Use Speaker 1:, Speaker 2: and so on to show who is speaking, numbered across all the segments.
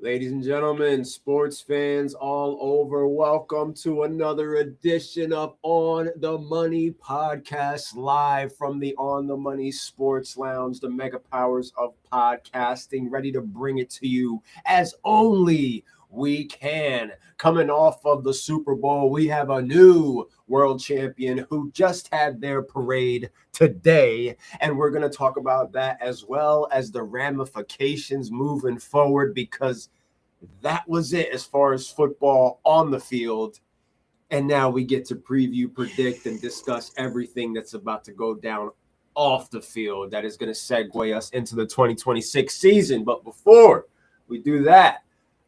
Speaker 1: Ladies and gentlemen, sports fans all over, welcome to another edition of On the Money podcast, live from the On the Money Sports Lounge, the mega powers of podcasting, ready to bring it to you as only we can. Coming off of the Super Bowl, we have a new world champion who just had their parade today, and we're going to talk about that as well as the ramifications moving forward, because that was it as far as football on the field. And now we get to preview, predict, and discuss everything that's about to go down off the field that is going to segue us into the 2026 season. But before we do that,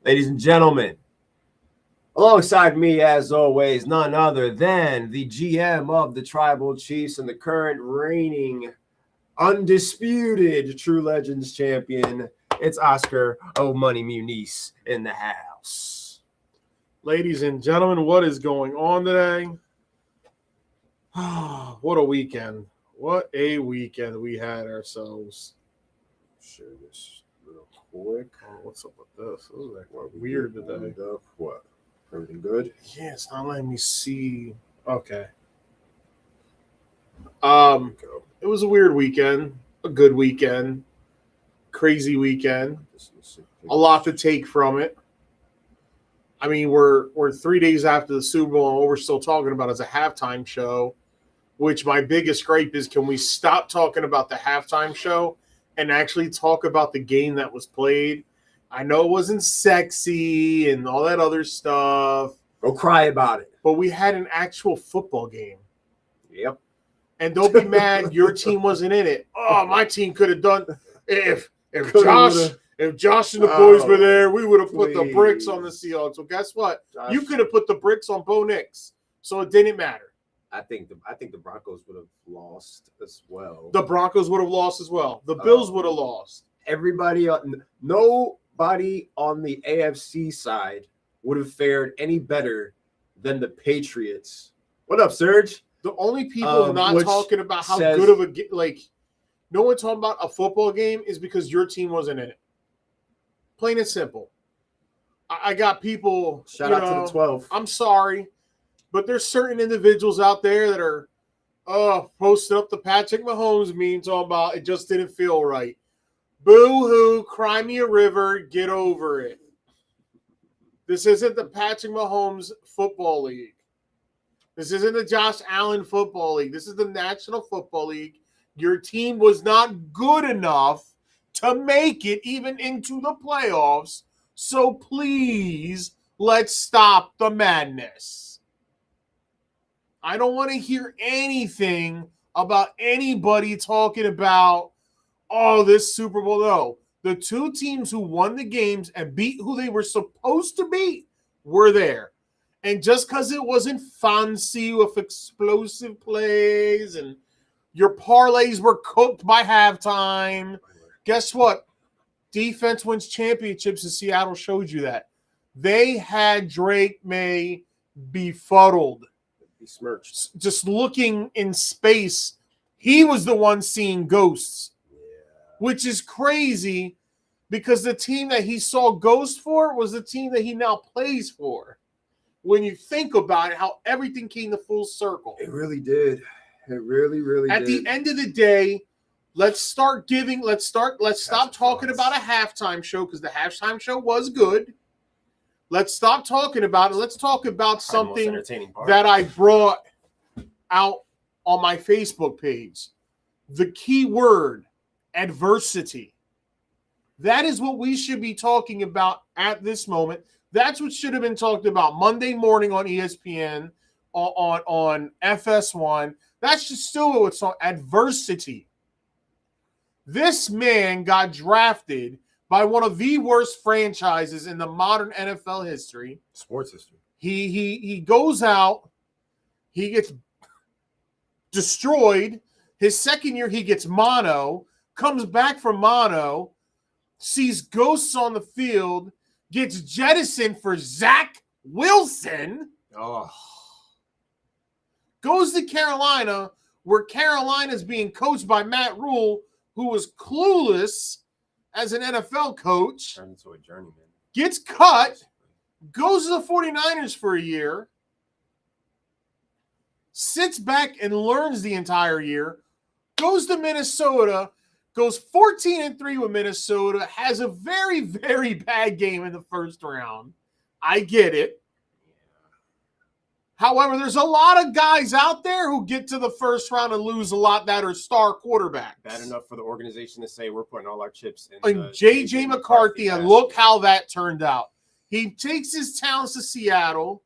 Speaker 1: ladies and gentlemen, alongside me, as always, none other than the GM of the Tribal Chiefs and the current reigning, undisputed True Legends champion. It's Oscar Money Muniz in the house.
Speaker 2: Ladies and gentlemen, what is going on today? What a weekend. What a weekend we had ourselves.
Speaker 1: Share this real quick.
Speaker 2: Oh, what's up with this? This is like weird today.
Speaker 1: What? Everything good?
Speaker 2: Yeah, it's not letting me see. Okay. It was a weird weekend, a good weekend, crazy weekend. A lot to take from it. I mean, we're 3 days after the Super Bowl, and what we're still talking about is a halftime show, which my biggest gripe is, can we stop talking about the halftime show and actually talk about the game that was played? I know it wasn't sexy and all that other stuff.
Speaker 1: Go cry about it.
Speaker 2: But we had an actual football game.
Speaker 1: Yep.
Speaker 2: And don't be mad your team wasn't in it. Oh, my team could have done if Josh and the boys were there, we would have put the bricks on the Seahawks. Well, guess what?
Speaker 1: Josh,
Speaker 2: you could have put the bricks on Bo Nix, so it didn't matter.
Speaker 1: I think the Broncos would have lost as well.
Speaker 2: The Broncos would have lost as well. The Bills would have lost.
Speaker 1: Nobody on the AFC side would have fared any better than the Patriots. What up, Serge?
Speaker 2: The only people not talking about how good of a no one talking about a football game is because your team wasn't in it. Plain and simple. I got people.
Speaker 1: Shout out to the 12.
Speaker 2: I'm sorry, but there's certain individuals out there that are posting up the Patrick Mahomes meme talking about it just didn't feel right. Boo-hoo, cry me a river, get over it. This isn't the Patrick Mahomes Football League. This isn't the Josh Allen Football League. This is the National Football League. Your team was not good enough to make it even into the playoffs. So please, let's stop the madness. I don't want to hear anything about anybody talking about, this Super Bowl. No. The two teams who won the games and beat who they were supposed to beat were there. And just because it wasn't fancy with explosive plays and your parlays were cooked by halftime, guess what? Defense wins championships, and Seattle showed you that. They had Drake May befuddled.
Speaker 1: Besmirched.
Speaker 2: Just looking in space. He was the one seeing ghosts. Which is crazy because the team that he saw ghosts for was the team that he now plays for. When you think about it, how everything came to full circle.
Speaker 1: It really did. It really, really
Speaker 2: did. At the end of the day, let's stop talking about a halftime show because the halftime show was good. Let's stop talking about it. Let's talk about something that I brought out on my Facebook page. The key word, adversity. That is what we should be talking about at this moment. That's what should have been talked about Monday morning on ESPN, on FS1. That's just still what's on adversity. This man got drafted by one of the worst franchises in the modern NFL history.
Speaker 1: Sports history.
Speaker 2: He goes out. He gets destroyed. His second year, he gets mono. Comes back from mono. Sees ghosts on the field. Gets jettisoned for Zach Wilson.
Speaker 1: Oh.
Speaker 2: Goes to Carolina, where Carolina's being coached by Matt Rule, who was clueless as an NFL coach.
Speaker 1: Turned into a journeyman.
Speaker 2: gets cut, goes to the 49ers for a year, sits back and learns the entire year, goes to Minnesota, goes 14-3 with Minnesota, has a very, very bad game in the first round. I get it. However, there's a lot of guys out there who get to the first round and lose a lot that are star quarterbacks.
Speaker 1: Bad enough for the organization to say we're putting all our chips
Speaker 2: in J.J. McCarthy, and look how that turned out. He takes his talents to Seattle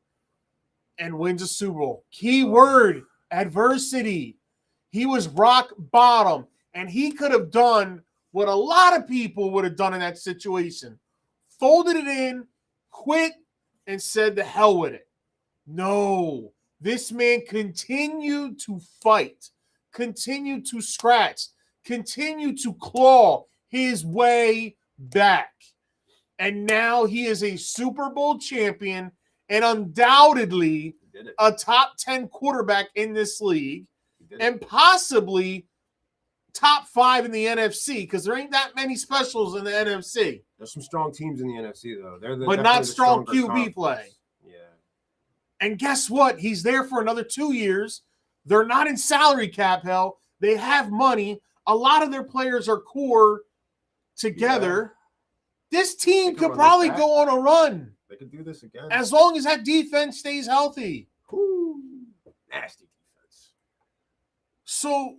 Speaker 2: and wins a Super Bowl. Key word, adversity. He was rock bottom, and he could have done what a lot of people would have done in that situation. Folded it in, quit, and said the hell with it. No, this man continued to fight, continued to scratch, continued to claw his way back. And now he is a Super Bowl champion and undoubtedly a top 10 quarterback in this league and possibly top 5 in the NFC because there ain't that many specials in the NFC.
Speaker 1: There's some strong teams in the NFC, though.
Speaker 2: But not strong QB play.
Speaker 1: Yeah.
Speaker 2: And guess what? He's there for another 2 years. They're not in salary cap hell. They have money. A lot of their players are core together. Yeah. This team could probably go on a run.
Speaker 1: They could do this again.
Speaker 2: As long as that defense stays healthy.
Speaker 1: Ooh, nasty defense.
Speaker 2: So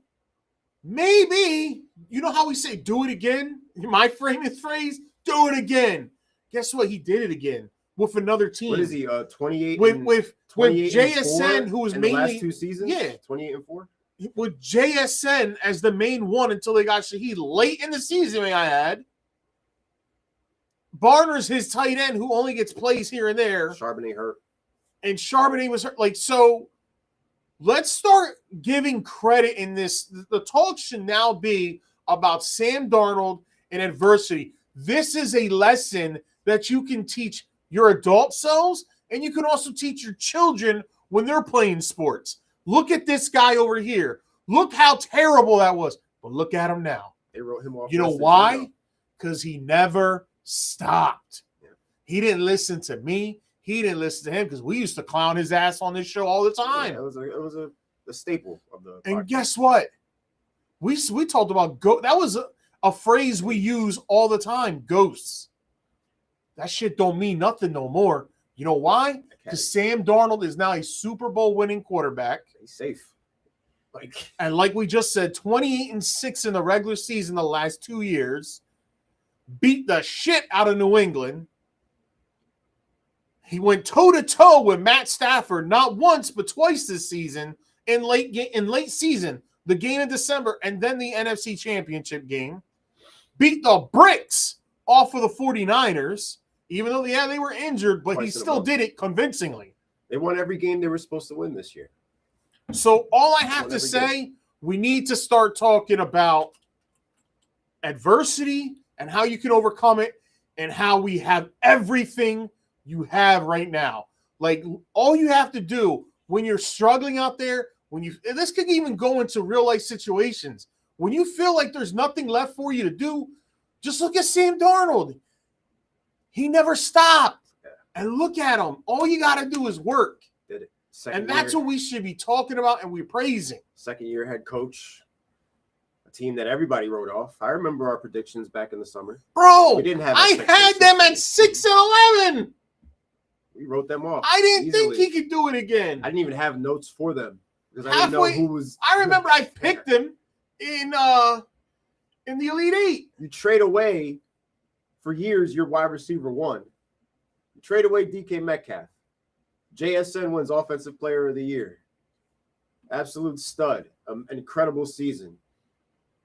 Speaker 2: maybe, you know how we say, do it again? My famous phrase, do it again. Guess what? He did it again with another team.
Speaker 1: What is he, 28
Speaker 2: with JSN, who was
Speaker 1: in
Speaker 2: mainly
Speaker 1: the last 2 seasons?
Speaker 2: Yeah.
Speaker 1: 28-4?
Speaker 2: With JSN as the main one until they got Shaheed late in the season, may I add. Barner's his tight end who only gets plays here and there.
Speaker 1: Charbonnet hurt.
Speaker 2: And Charbonnet was hurt. Like, so let's start giving credit in this. The talk should now be about Sam Darnold and adversity. This is a lesson that you can teach your adult selves, and you can also teach your children when they're playing sports. Look at this guy over here. Look how terrible that was. But look at him now.
Speaker 1: They wrote him off.
Speaker 2: You know why? Because he never stopped. Yeah. He didn't listen to me. He didn't listen to him because we used to clown his ass on this show all the time.
Speaker 1: Yeah, it was a staple of the
Speaker 2: And
Speaker 1: podcast.
Speaker 2: Guess what? We talked about that was a phrase we use all the time, ghosts. That shit don't mean nothing no more. You know why? Because Sam Darnold is now a Super Bowl winning quarterback.
Speaker 1: He's safe.
Speaker 2: And like we just said, 28-6 in the regular season the last 2 years. Beat the shit out of New England. He went toe-to-toe with Matt Stafford not once but twice this season in late season, the game in December, and then the NFC Championship game. Beat the bricks off of the 49ers, even though, they were injured, but he still did it convincingly.
Speaker 1: They won every game they were supposed to win this year.
Speaker 2: So all I have to say, we need to start talking about adversity and how you can overcome it and how we have everything you have right now. Like, all you have to do when you're struggling out there, this could even go into real life situations. When you feel like there's nothing left for you to do, just look at Sam Darnold. He never stopped. Yeah. And look at him. All you got to do is work.
Speaker 1: Did it.
Speaker 2: And that's what we should be talking about and we're praising.
Speaker 1: Second year head coach. Team that everybody wrote off. I remember our predictions back in the summer.
Speaker 2: Bro, I had them at 6-11.
Speaker 1: We wrote them off.
Speaker 2: I didn't think he could do it again.
Speaker 1: I didn't even have notes for them because I didn't know who was.
Speaker 2: I remember I picked him in the Elite Eight.
Speaker 1: You trade away for years your wide receiver 1. You trade away DK Metcalf. JSN wins Offensive Player of the Year. Absolute stud. An incredible season.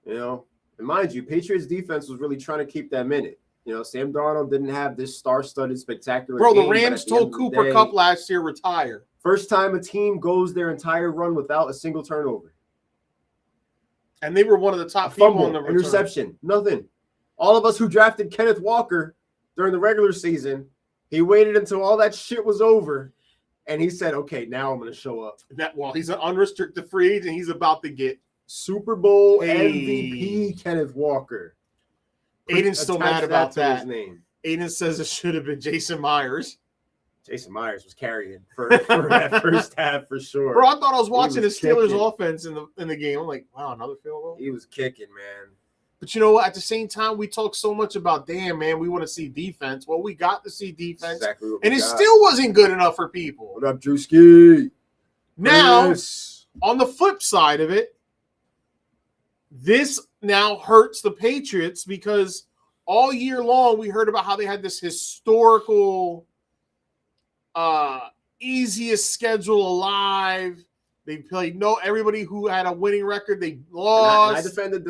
Speaker 1: You know, and mind you, Patriots defense was really trying to keep them in it. You know, Sam Darnold didn't have this star-studded, spectacular game.
Speaker 2: The Rams told Cooper Kupp last year retire.
Speaker 1: First time a team goes their entire run without a single turnover.
Speaker 2: And they were one of the top people in the return.
Speaker 1: Interception, nothing. All of us who drafted Kenneth Walker during the regular season, he waited until all that shit was over, and he said, okay, now I'm going to show up.
Speaker 2: He's an unrestricted free agent. He's about to get
Speaker 1: Super Bowl MVP Kenneth Walker.
Speaker 2: Aiden's still mad about that. Aiden says it should have been Jason Myers.
Speaker 1: Jason Myers was carrying for that first half for sure.
Speaker 2: Bro, I thought I was watching the Steelers
Speaker 1: kicking.
Speaker 2: offense in the game. I'm like, wow, another field goal.
Speaker 1: He was kicking, man.
Speaker 2: But you know what? At the same time, we talk so much about, damn, man, we want to see defense. Well, we got to see defense.
Speaker 1: Exactly what
Speaker 2: and
Speaker 1: we
Speaker 2: it
Speaker 1: got.
Speaker 2: still wasn't good enough for people.
Speaker 1: What up, Drewski?
Speaker 2: Now,
Speaker 1: Chris.
Speaker 2: on the flip side of it, this now hurts the Patriots because all year long we heard about how they had this historical easiest schedule alive. They played everybody who had a winning record, they lost.
Speaker 1: And I defended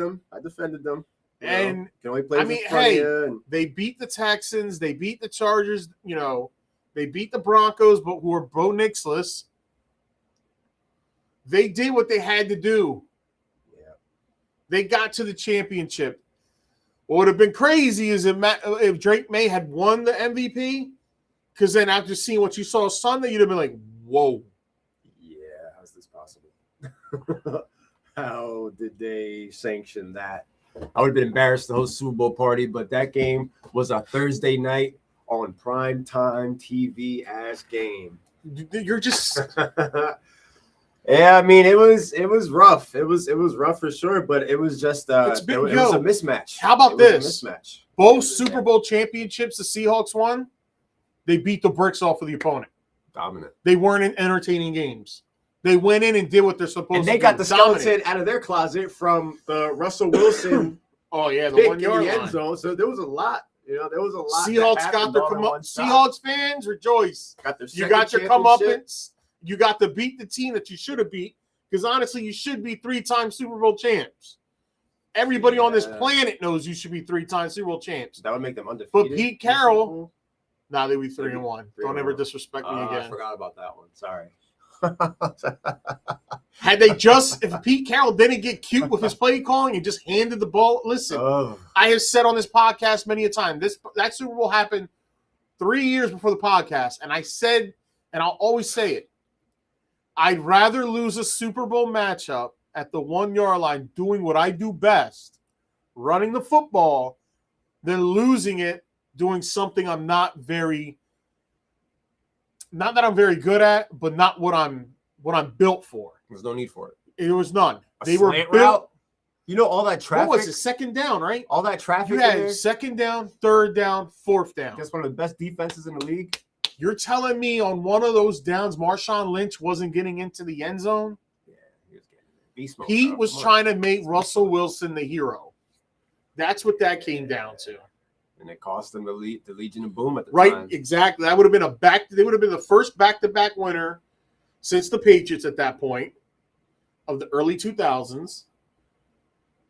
Speaker 1: them.
Speaker 2: And
Speaker 1: can only play
Speaker 2: they beat the Texans, they beat the Chargers, they beat the Broncos, but who were Bo Nixless. They did what they had to do.
Speaker 1: Yeah.
Speaker 2: They got to the championship. What would have been crazy is if Drake May had won the MVP, because then after seeing what you saw Sunday, you'd have been like, whoa.
Speaker 1: Yeah, how's this possible? How did they sanction that? I would have been embarrassed to host Super Bowl party, but that game was a Thursday night on prime time TV ass game.
Speaker 2: You're just
Speaker 1: yeah, I mean it was rough. It was rough for sure, but it was just it was a mismatch.
Speaker 2: How about this?
Speaker 1: Mismatch.
Speaker 2: Both Super Bowl championships the Seahawks won, they beat the bricks off of the opponent.
Speaker 1: Dominant.
Speaker 2: They weren't in entertaining games. They went in and did what they're supposed to do.
Speaker 1: And they got the skeleton out of their closet from the Russell Wilson.
Speaker 2: Oh yeah, the
Speaker 1: pick
Speaker 2: 1 yard
Speaker 1: in the
Speaker 2: line.
Speaker 1: end zone. So there was a lot. There was a lot.
Speaker 2: Seahawks got their Seahawks fans rejoice.
Speaker 1: You
Speaker 2: got your comeuppance. You got to beat the team that you should have beat. Because honestly, you should be 3-time Super Bowl champs. Everybody on this planet knows you should be 3-time Super Bowl champs.
Speaker 1: That would make them undefeated.
Speaker 2: But Pete Carroll, now they would be 3-1. Don't ever disrespect me again.
Speaker 1: I forgot about that one. Sorry.
Speaker 2: Had they if Pete Carroll didn't get cute with his play calling and just handed the ball, listen, I have said on this podcast many a time, that Super Bowl happened 3 years before the podcast, and I said, and I'll always say it, I'd rather lose a Super Bowl matchup at the 1 yard line doing what I do best, running the football, than losing it doing something I'm not that I'm very good at, but not what I'm built for.
Speaker 1: There's no need for it.
Speaker 2: There was none.
Speaker 1: They were built. All that traffic.
Speaker 2: What was it? Second down, right?
Speaker 1: All that traffic.
Speaker 2: You had second down, third down, fourth down.
Speaker 1: That's one of the best defenses in the league.
Speaker 2: You're telling me on one of those downs, Marshawn Lynch wasn't getting into the end zone?
Speaker 1: Yeah, he was getting beast mode.
Speaker 2: He was trying to make Russell Wilson the hero. That's what that came down to.
Speaker 1: And it cost them the Legion of Boom at the time.
Speaker 2: Right, exactly. That would have been they would have been the first back-to-back winner since the Patriots at that point of the early 2000s.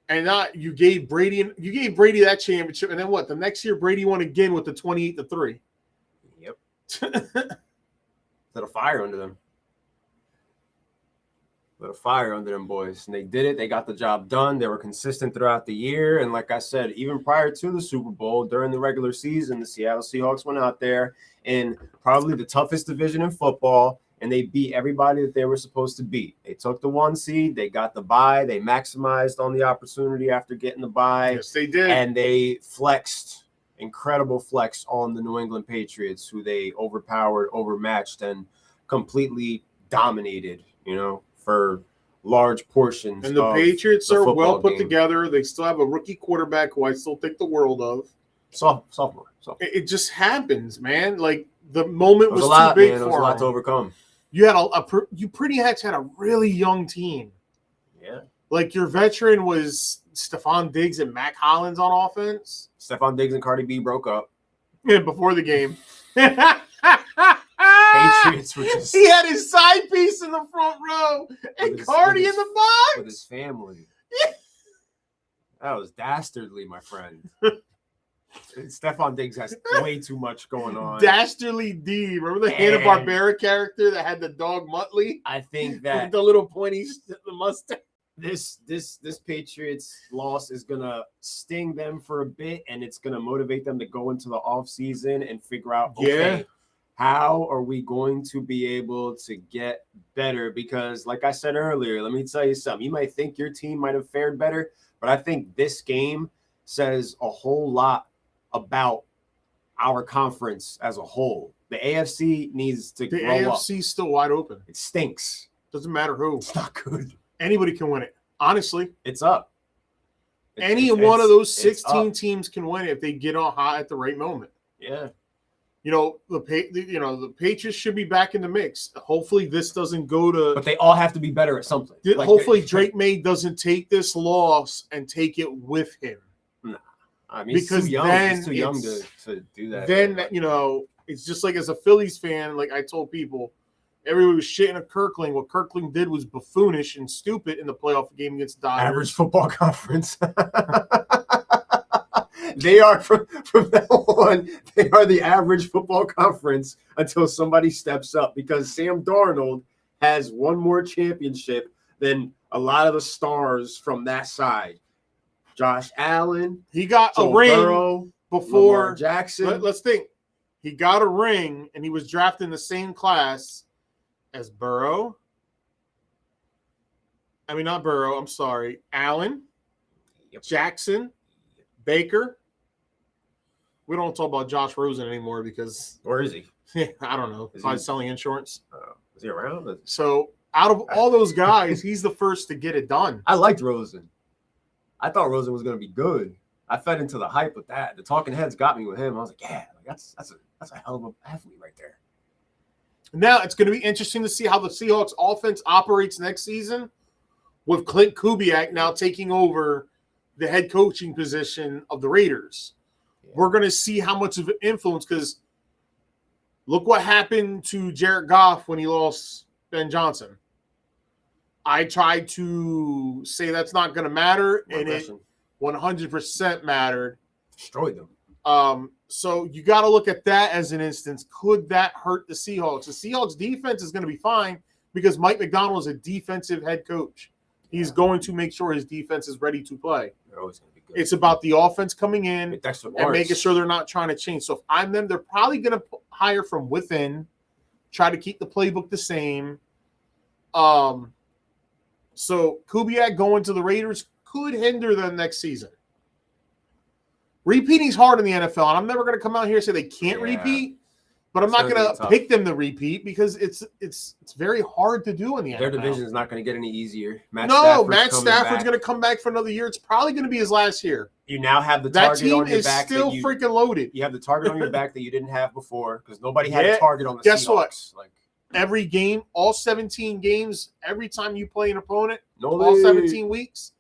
Speaker 2: And you gave Brady that championship, and then what? The next year Brady won again with the 28-3.
Speaker 1: Yep. Lit a fire under them. Lit a fire under them boys. And they did it. They got the job done. They were consistent throughout the year. And like I said, even prior to the Super Bowl, during the regular season, the Seattle Seahawks went out there in probably the toughest division in football, and they beat everybody that they were supposed to beat. They took the 1 seed. They got the bye. They maximized on the opportunity after getting the bye.
Speaker 2: Yes, they did.
Speaker 1: And they flexed, incredible flex on the New England Patriots, who they overpowered, overmatched, and completely dominated, for large portions.
Speaker 2: And the Patriots are well put together. They still have a rookie quarterback who I still think the world of.
Speaker 1: Sophomore.
Speaker 2: It just happens, man. Like the moment was too big for him.
Speaker 1: It was a lot to overcome.
Speaker 2: You had you pretty much had a really young team.
Speaker 1: Yeah. Like
Speaker 2: your veteran was Stephon Diggs and Mac Hollins on offense.
Speaker 1: Stephon Diggs and Cardi B broke up.
Speaker 2: Yeah, before the game.
Speaker 1: Patriots were just...
Speaker 2: He had his side piece in the front row and Cardi in the box.
Speaker 1: With his family. That was dastardly, my friend. Stephon Diggs has way too much going on.
Speaker 2: Dastardly D. Remember the Hanna-Barbera character that had the dog Muttley?
Speaker 1: I think that...
Speaker 2: With the little pointy the mustache.
Speaker 1: This Patriots loss is going to sting them for a bit, and it's going to motivate them to go into the offseason and figure out, okay, how are we going to be able to get better? Because like I said earlier, let me tell you something. You might think your team might have fared better, but I think this game says a whole lot about our conference as a whole. The AFC needs to grow up.
Speaker 2: The AFC's still wide open.
Speaker 1: It stinks.
Speaker 2: Doesn't matter who.
Speaker 1: It's not good.
Speaker 2: Anybody can win it. Honestly.
Speaker 1: It's up.
Speaker 2: Any one of those 16 teams can win it if they get on hot at the right moment.
Speaker 1: Yeah.
Speaker 2: The Patriots should be back in the mix. Hopefully this doesn't go to...
Speaker 1: But they all have to be better at something.
Speaker 2: Hopefully Drake May doesn't take this loss and take it with him.
Speaker 1: Nah. I mean, because he's too young to do that.
Speaker 2: Then, it's just like as a Phillies fan, like I told people, everybody was shitting at Kirkland. What Kirkland did was buffoonish and stupid in the playoff game against the Dodgers.
Speaker 1: Average football conference. They are from now on. They are the average football conference until somebody steps up, because Sam Darnold has one more championship than a lot of the stars from that side. Josh Allen,
Speaker 2: he got a ring
Speaker 1: Burrow,
Speaker 2: before
Speaker 1: Lamar Jackson.
Speaker 2: Let's think. He got a ring, and he was drafted in the same class as Burrow. I mean, not Burrow. I'm sorry. Allen, Jackson, Baker. We don't talk about Josh Rosen anymore because...
Speaker 1: Where is he?
Speaker 2: I don't know. Probably selling insurance.
Speaker 1: Is he around?
Speaker 2: So, out of all those guys, he's the first to get it done.
Speaker 1: I liked Rosen. I thought Rosen was going to be good. I fed into the hype with that. The talking heads got me with him. I was like, yeah, that's a hell of an athlete right there.
Speaker 2: Now, it's going to be interesting to see how the Seahawks offense operates next season with Clint Kubiak now taking over the head coaching position of the Raiders. Yeah. We're going to see how much of an influence, because look what happened to Jared Goff when he lost Ben Johnson. I tried to say that's not going to matter, and it 100% mattered.
Speaker 1: Destroyed them.
Speaker 2: So you got to look at that as an instance. Could that hurt the Seahawks? The Seahawks defense is going to be fine because Mike McDonald is a defensive head coach. He's going to make sure his defense is ready to play.
Speaker 1: They're always going to be good.
Speaker 2: It's about the offense coming in and making sure they're not trying to change. So if I'm them, they're probably going to hire from within, try to keep the playbook the same. So Kubiak going to the Raiders could hinder them next season. Repeating is hard in the NFL, and I'm never going to come out here and say they can't repeat, but I'm not going to pick them to repeat because it's very hard to do in the NFL.
Speaker 1: Their division is not going to get any easier.
Speaker 2: Matt Stafford's going to come back for another year. It's probably going to be his last year.
Speaker 1: You now have the target on your back.
Speaker 2: That team is still freaking loaded.
Speaker 1: You have the target on your back that you didn't have before because nobody had a target on the Seahawks.
Speaker 2: Guess what? Every game, all 17 games, every time you play an opponent, all 17 weeks,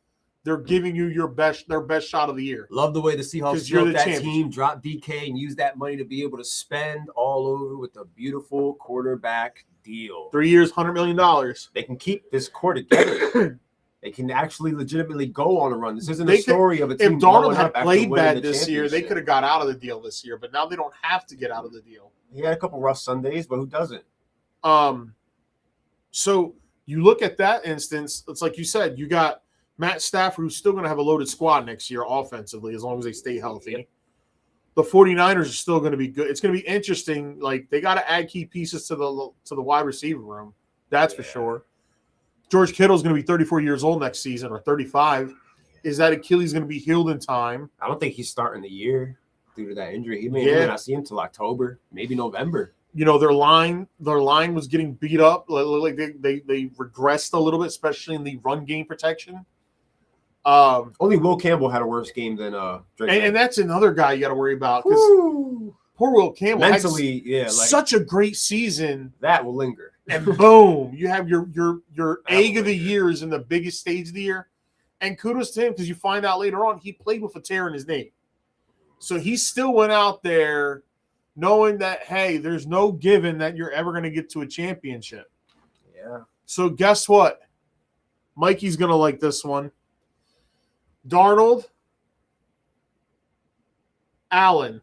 Speaker 2: they're giving you their best shot of the year.
Speaker 1: Love the way the Seahawks built that team, drop DK, and use that money to be able to spend all over with a beautiful quarterback deal.
Speaker 2: 3 years, $100 million.
Speaker 1: They can keep this core together. They can actually legitimately go on a run. This isn't a story of a team.
Speaker 2: If Darnold had played bad this year, they could have got out of the deal this year, but now they don't have to get out of the deal.
Speaker 1: He had a couple rough Sundays, but who doesn't?
Speaker 2: So you look at that instance, it's like you said, you got Matt Stafford, who's still going to have a loaded squad next year offensively as long as they stay healthy. Yep. The 49ers are still going to be good. It's going to be interesting. Like, they got to add key pieces to the wide receiver room. That's for sure. George Kittle's going to be 34 years old next season, or 35. Is that Achilles going to be healed in time?
Speaker 1: I don't think he's starting the year due to that injury. He may not see him until October, maybe November.
Speaker 2: Their line was getting beat up. Like they regressed a little bit, especially in the run game protection.
Speaker 1: Only Will Campbell had a worse game than Drake.
Speaker 2: And that's another guy you got to worry about because poor Will Campbell
Speaker 1: mentally,
Speaker 2: such a great season
Speaker 1: that will linger.
Speaker 2: And boom, you have your egg of the year is in the biggest stage of the year, and kudos to him because you find out later on he played with a tear in his knee, so he still went out there knowing that, hey, there's no given that you're ever going to get to a championship.
Speaker 1: Yeah.
Speaker 2: So guess what? Mikey's going to like this one. Darnold, Allen.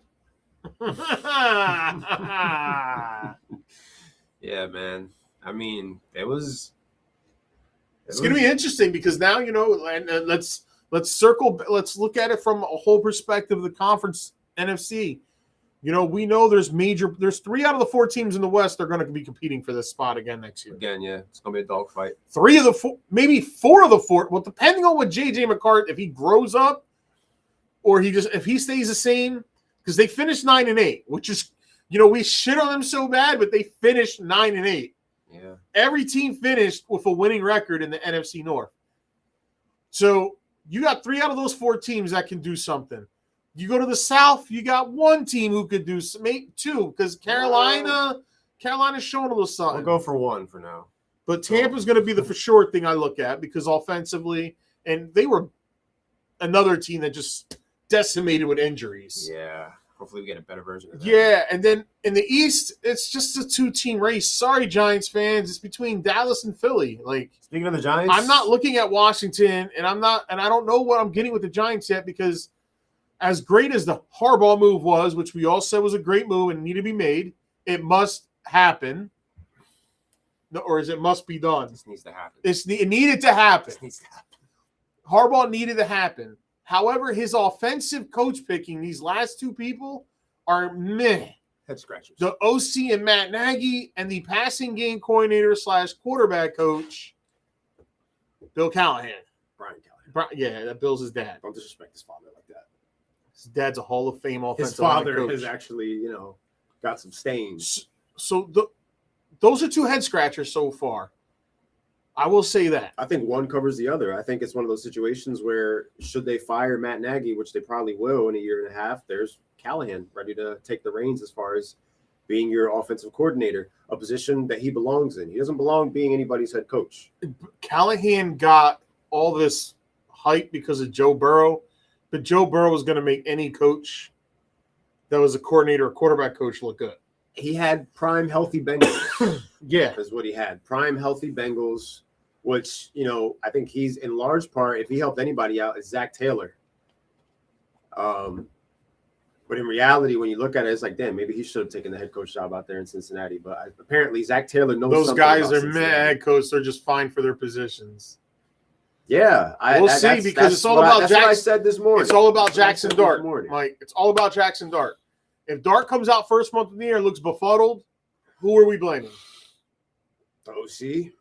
Speaker 1: Yeah, man. I mean, it's
Speaker 2: going to be interesting because now, and let's look at it from a whole perspective of the conference NFC. We know there's 3 out of the 4 teams in the West that are going to be competing for this spot again next year.
Speaker 1: Again, yeah. It's going to be a dogfight.
Speaker 2: 3 of the 4, maybe 4 of the 4. Well, depending on what J.J. McCarthy, if he grows up or if he stays the same, because they finished 9-8, which is, we shit on them so bad, but they finished 9-8.
Speaker 1: Yeah.
Speaker 2: Every team finished with a winning record in the NFC North. So you got 3 out of those 4 teams that can do something. You go to the South, you got 1 team who could do maybe 2, because Carolina's showing a little something.
Speaker 1: We'll go for 1 for now.
Speaker 2: But Tampa's going to be the for sure thing I look at, because offensively, and they were another team that just decimated with injuries.
Speaker 1: Yeah. Hopefully we get a better version of that.
Speaker 2: Yeah, and then in the East, it's just a 2-team race. Sorry, Giants fans. It's between Dallas and Philly. Like,
Speaker 1: speaking of the Giants,
Speaker 2: I'm not looking at Washington, and I don't know what I'm getting with the Giants yet, because as great as the Harbaugh move was, which we all said was a great move and needed to be made, it must happen. Or is it must be done?
Speaker 1: This needs to happen.
Speaker 2: It needed to happen.
Speaker 1: This needs to happen.
Speaker 2: Harbaugh needed to happen. However, his offensive coach picking, these last 2 people are meh.
Speaker 1: Head scratchers.
Speaker 2: The OC and Matt Nagy, and the passing game coordinator / quarterback coach, Bill Callahan.
Speaker 1: Brian Callahan.
Speaker 2: Yeah, that Bill's his dad.
Speaker 1: Don't disrespect his father like that.
Speaker 2: His dad's a Hall of Fame offensive
Speaker 1: His father
Speaker 2: coach.
Speaker 1: has actually, got some stains.
Speaker 2: So those are 2 head scratchers so far. I will say that.
Speaker 1: I think one covers the other. I think it's one of those situations where, should they fire Matt Nagy, which they probably will in a year and a half, there's Callahan ready to take the reins as far as being your offensive coordinator, a position that he belongs in. He doesn't belong being anybody's head coach.
Speaker 2: Callahan got all this hype because of Joe Burrow, but Joe Burrow was going to make any coach that was a coordinator or quarterback coach look good.
Speaker 1: He had prime healthy Bengals.
Speaker 2: Yeah.
Speaker 1: Is what he had. Prime healthy Bengals, which, I think he's in large part, if he helped anybody out, is Zach Taylor. But in reality, when you look at it, it's like, damn, maybe he should have taken the head coach job out there in Cincinnati. But apparently, Zach Taylor knows
Speaker 2: those
Speaker 1: something
Speaker 2: guys
Speaker 1: about
Speaker 2: are meh head coach. They're just fine for their positions.
Speaker 1: Yeah.
Speaker 2: We'll see, because it's all about
Speaker 1: Jackson. That's what I said this morning.
Speaker 2: It's all about Jackson Dart. Mike, it's all about Jackson Dart. If Dart comes out first month of the year and looks befuddled, who are we blaming?
Speaker 1: The OC.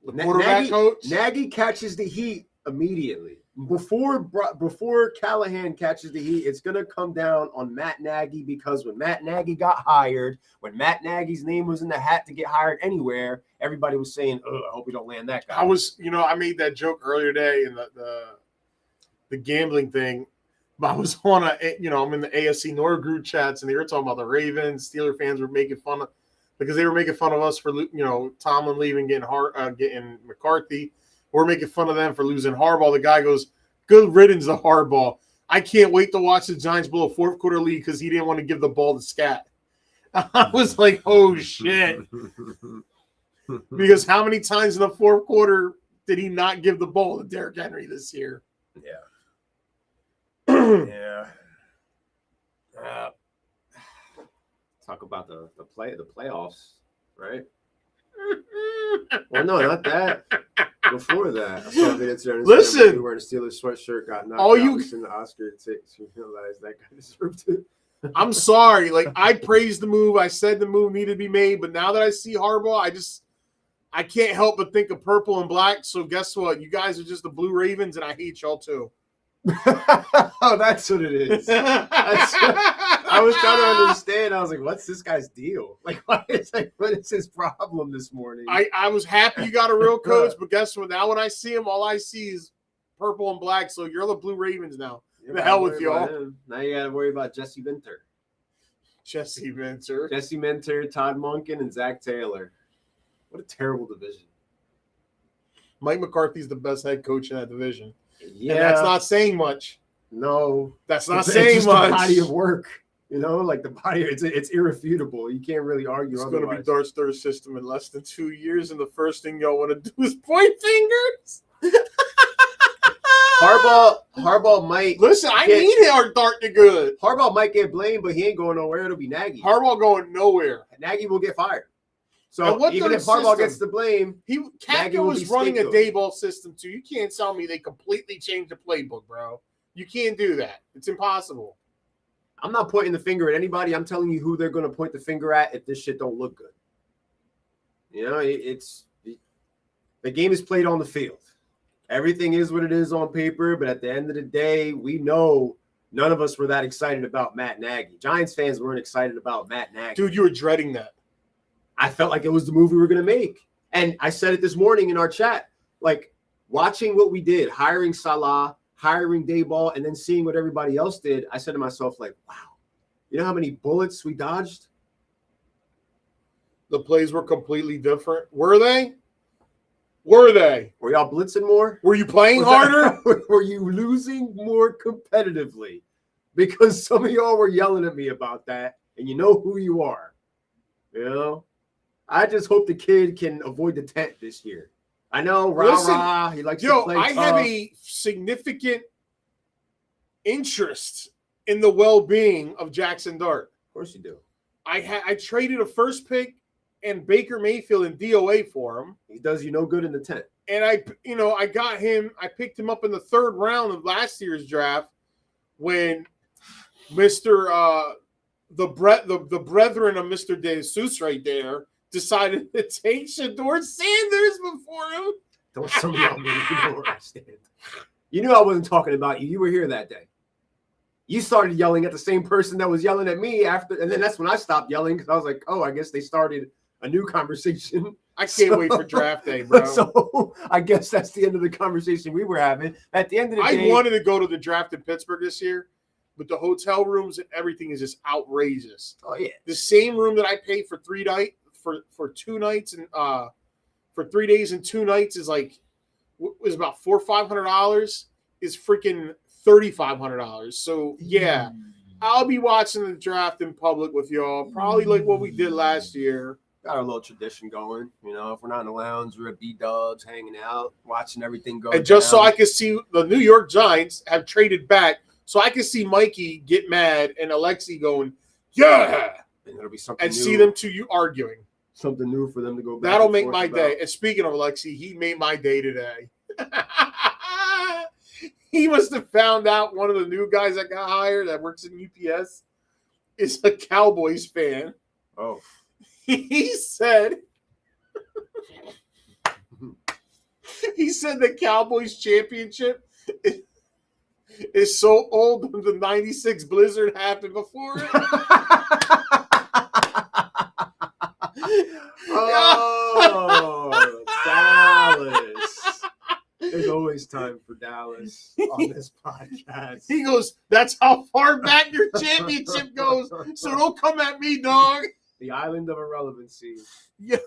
Speaker 2: The quarterback coach?
Speaker 1: Nagy catches the heat immediately. Before Callahan catches the heat, it's going to come down on Matt Nagy, because when Matt Nagy got hired, when Matt Nagy's name was in the hat to get hired anywhere, everybody was saying, I hope we don't land that guy.
Speaker 2: I made that joke earlier today in the gambling thing. I was on I'm in the AFC North group chats, and they were talking about the Ravens. Steeler fans were making fun of, because they were making fun of us for, Tomlin leaving, getting McCarthy. We're making fun of them for losing Harbaugh. The guy goes, good riddance to Harbaugh. I can't wait to watch the Giants blow a 4th quarter lead because he didn't want to give the ball to Scat. I was like, oh, shit. Because how many times in the 4th quarter did he not give the ball to Derrick Henry this year?
Speaker 1: Yeah. Yeah. Talk about the playoffs, right? Well, no, not that. Before that, I saw a video today.
Speaker 2: Listen,
Speaker 1: wearing a Steelers sweatshirt, got knocked
Speaker 2: out.
Speaker 1: In the Oscar to realize that guy deserved it.
Speaker 2: I'm sorry. I praised the move. I said the move needed to be made, but now that I see Harbaugh, I can't help but think of purple and black. So guess what? You guys are just the Blue Ravens, and I hate y'all too.
Speaker 1: Oh, that's what it is. I was trying to understand. I was like, what's this guy's deal? What is his problem this morning?
Speaker 2: I was happy you got a real coach, but guess what? Now when I see him, all I see is purple and black. So you're the Blue Ravens now. The hell with y'all.
Speaker 1: Now you got to worry about Jesse Minter.
Speaker 2: Jesse Minter,
Speaker 1: Todd Monken, and Zach Taylor. What a terrible division.
Speaker 2: Mike McCarthy's the best head coach in that division.
Speaker 1: Yeah.
Speaker 2: And that's not saying much.
Speaker 1: No.
Speaker 2: That's not saying much.
Speaker 1: The body of work. The body, it's irrefutable. You can't really argue.
Speaker 2: It's going to be Dart's third system in less than 2 years, and the first thing y'all want to do is point fingers.
Speaker 1: Harbaugh might
Speaker 2: listen. I need Dart to good.
Speaker 1: Harbaugh might get blamed, but he ain't going nowhere. It'll be Nagy.
Speaker 2: Harbaugh going nowhere.
Speaker 1: Nagy will get fired. So even if Harbaugh gets the blame,
Speaker 2: Catco was running a Dayball system too. You can't tell me they completely changed the playbook, bro. You can't do that. It's impossible.
Speaker 1: I'm not pointing the finger at anybody. I'm telling you who they're going to point the finger at if this shit don't look good. It's the game is played on the field. Everything is what it is on paper, but at the end of the day, we know none of us were that excited about Matt Nagy. Giants fans weren't excited about Matt Nagy.
Speaker 2: Dude, you were dreading that.
Speaker 1: I felt like it was the move we were going to make. And I said it this morning in our chat, like watching what we did, hiring Salah, hiring Dayball, and then seeing what everybody else did, I said to myself, like, wow, you know how many bullets we dodged?
Speaker 2: The plays were completely different. Were they? Were they?
Speaker 1: Were y'all blitzing more?
Speaker 2: Were you playing harder?
Speaker 1: Were you losing more competitively? Because some of y'all were yelling at me about that, and you know who you are. You know? I just hope the kid can avoid the tent this year. I know, rah-rah, he likes to play tough.
Speaker 2: I have a significant interest in the well-being of Jackson Dart.
Speaker 1: Of course you do.
Speaker 2: I traded a first pick and Baker Mayfield in DOA for him.
Speaker 1: He does you no good in the tent.
Speaker 2: And I got him. I picked him up in the third round of last year's draft when Mr. The brethren of Mr. DeSuze right there decided to take Shador Sanders before him.
Speaker 1: Don't some of y'all you don't understand. You knew I wasn't talking about you. You were here that day. You started yelling at the same person that was yelling at me after, and then that's when I stopped yelling because I was like, oh, I guess they started a new conversation.
Speaker 2: I can't wait for draft day, bro.
Speaker 1: So I guess that's the end of the conversation we were having. At the end of the day,
Speaker 2: I wanted to go to the draft in Pittsburgh this year, but the hotel rooms and everything is just outrageous.
Speaker 1: Oh yeah,
Speaker 2: the same room that I paid for 2 nights and for 3 days and 2 nights is about $400 or $500 is freaking $3,500. So yeah, I'll be watching the draft in public with y'all, probably like what we did last year.
Speaker 1: Got our little tradition going. You know, if we're not in the lounge, we're at B-Dubs, hanging out, watching everything go.
Speaker 2: And just so I can see the New York Giants have traded back, so I can see Mikey get mad and Alexi going, yeah,
Speaker 1: and it'll be something
Speaker 2: and
Speaker 1: new.
Speaker 2: see them two arguing.
Speaker 1: Something new for them to go back.
Speaker 2: That'll make my day. And speaking of Alexi, he made my day today. He must have found out one of the new guys that got hired that works in UPS is a Cowboys fan.
Speaker 1: Oh.
Speaker 2: He said the Cowboys championship is so old the 96 blizzard happened before it.
Speaker 1: Oh, Dallas. There's always time for Dallas on this podcast.
Speaker 2: He goes, that's how far back your championship goes, so don't come at me, dog.
Speaker 1: The island of irrelevancy.
Speaker 2: Yeah,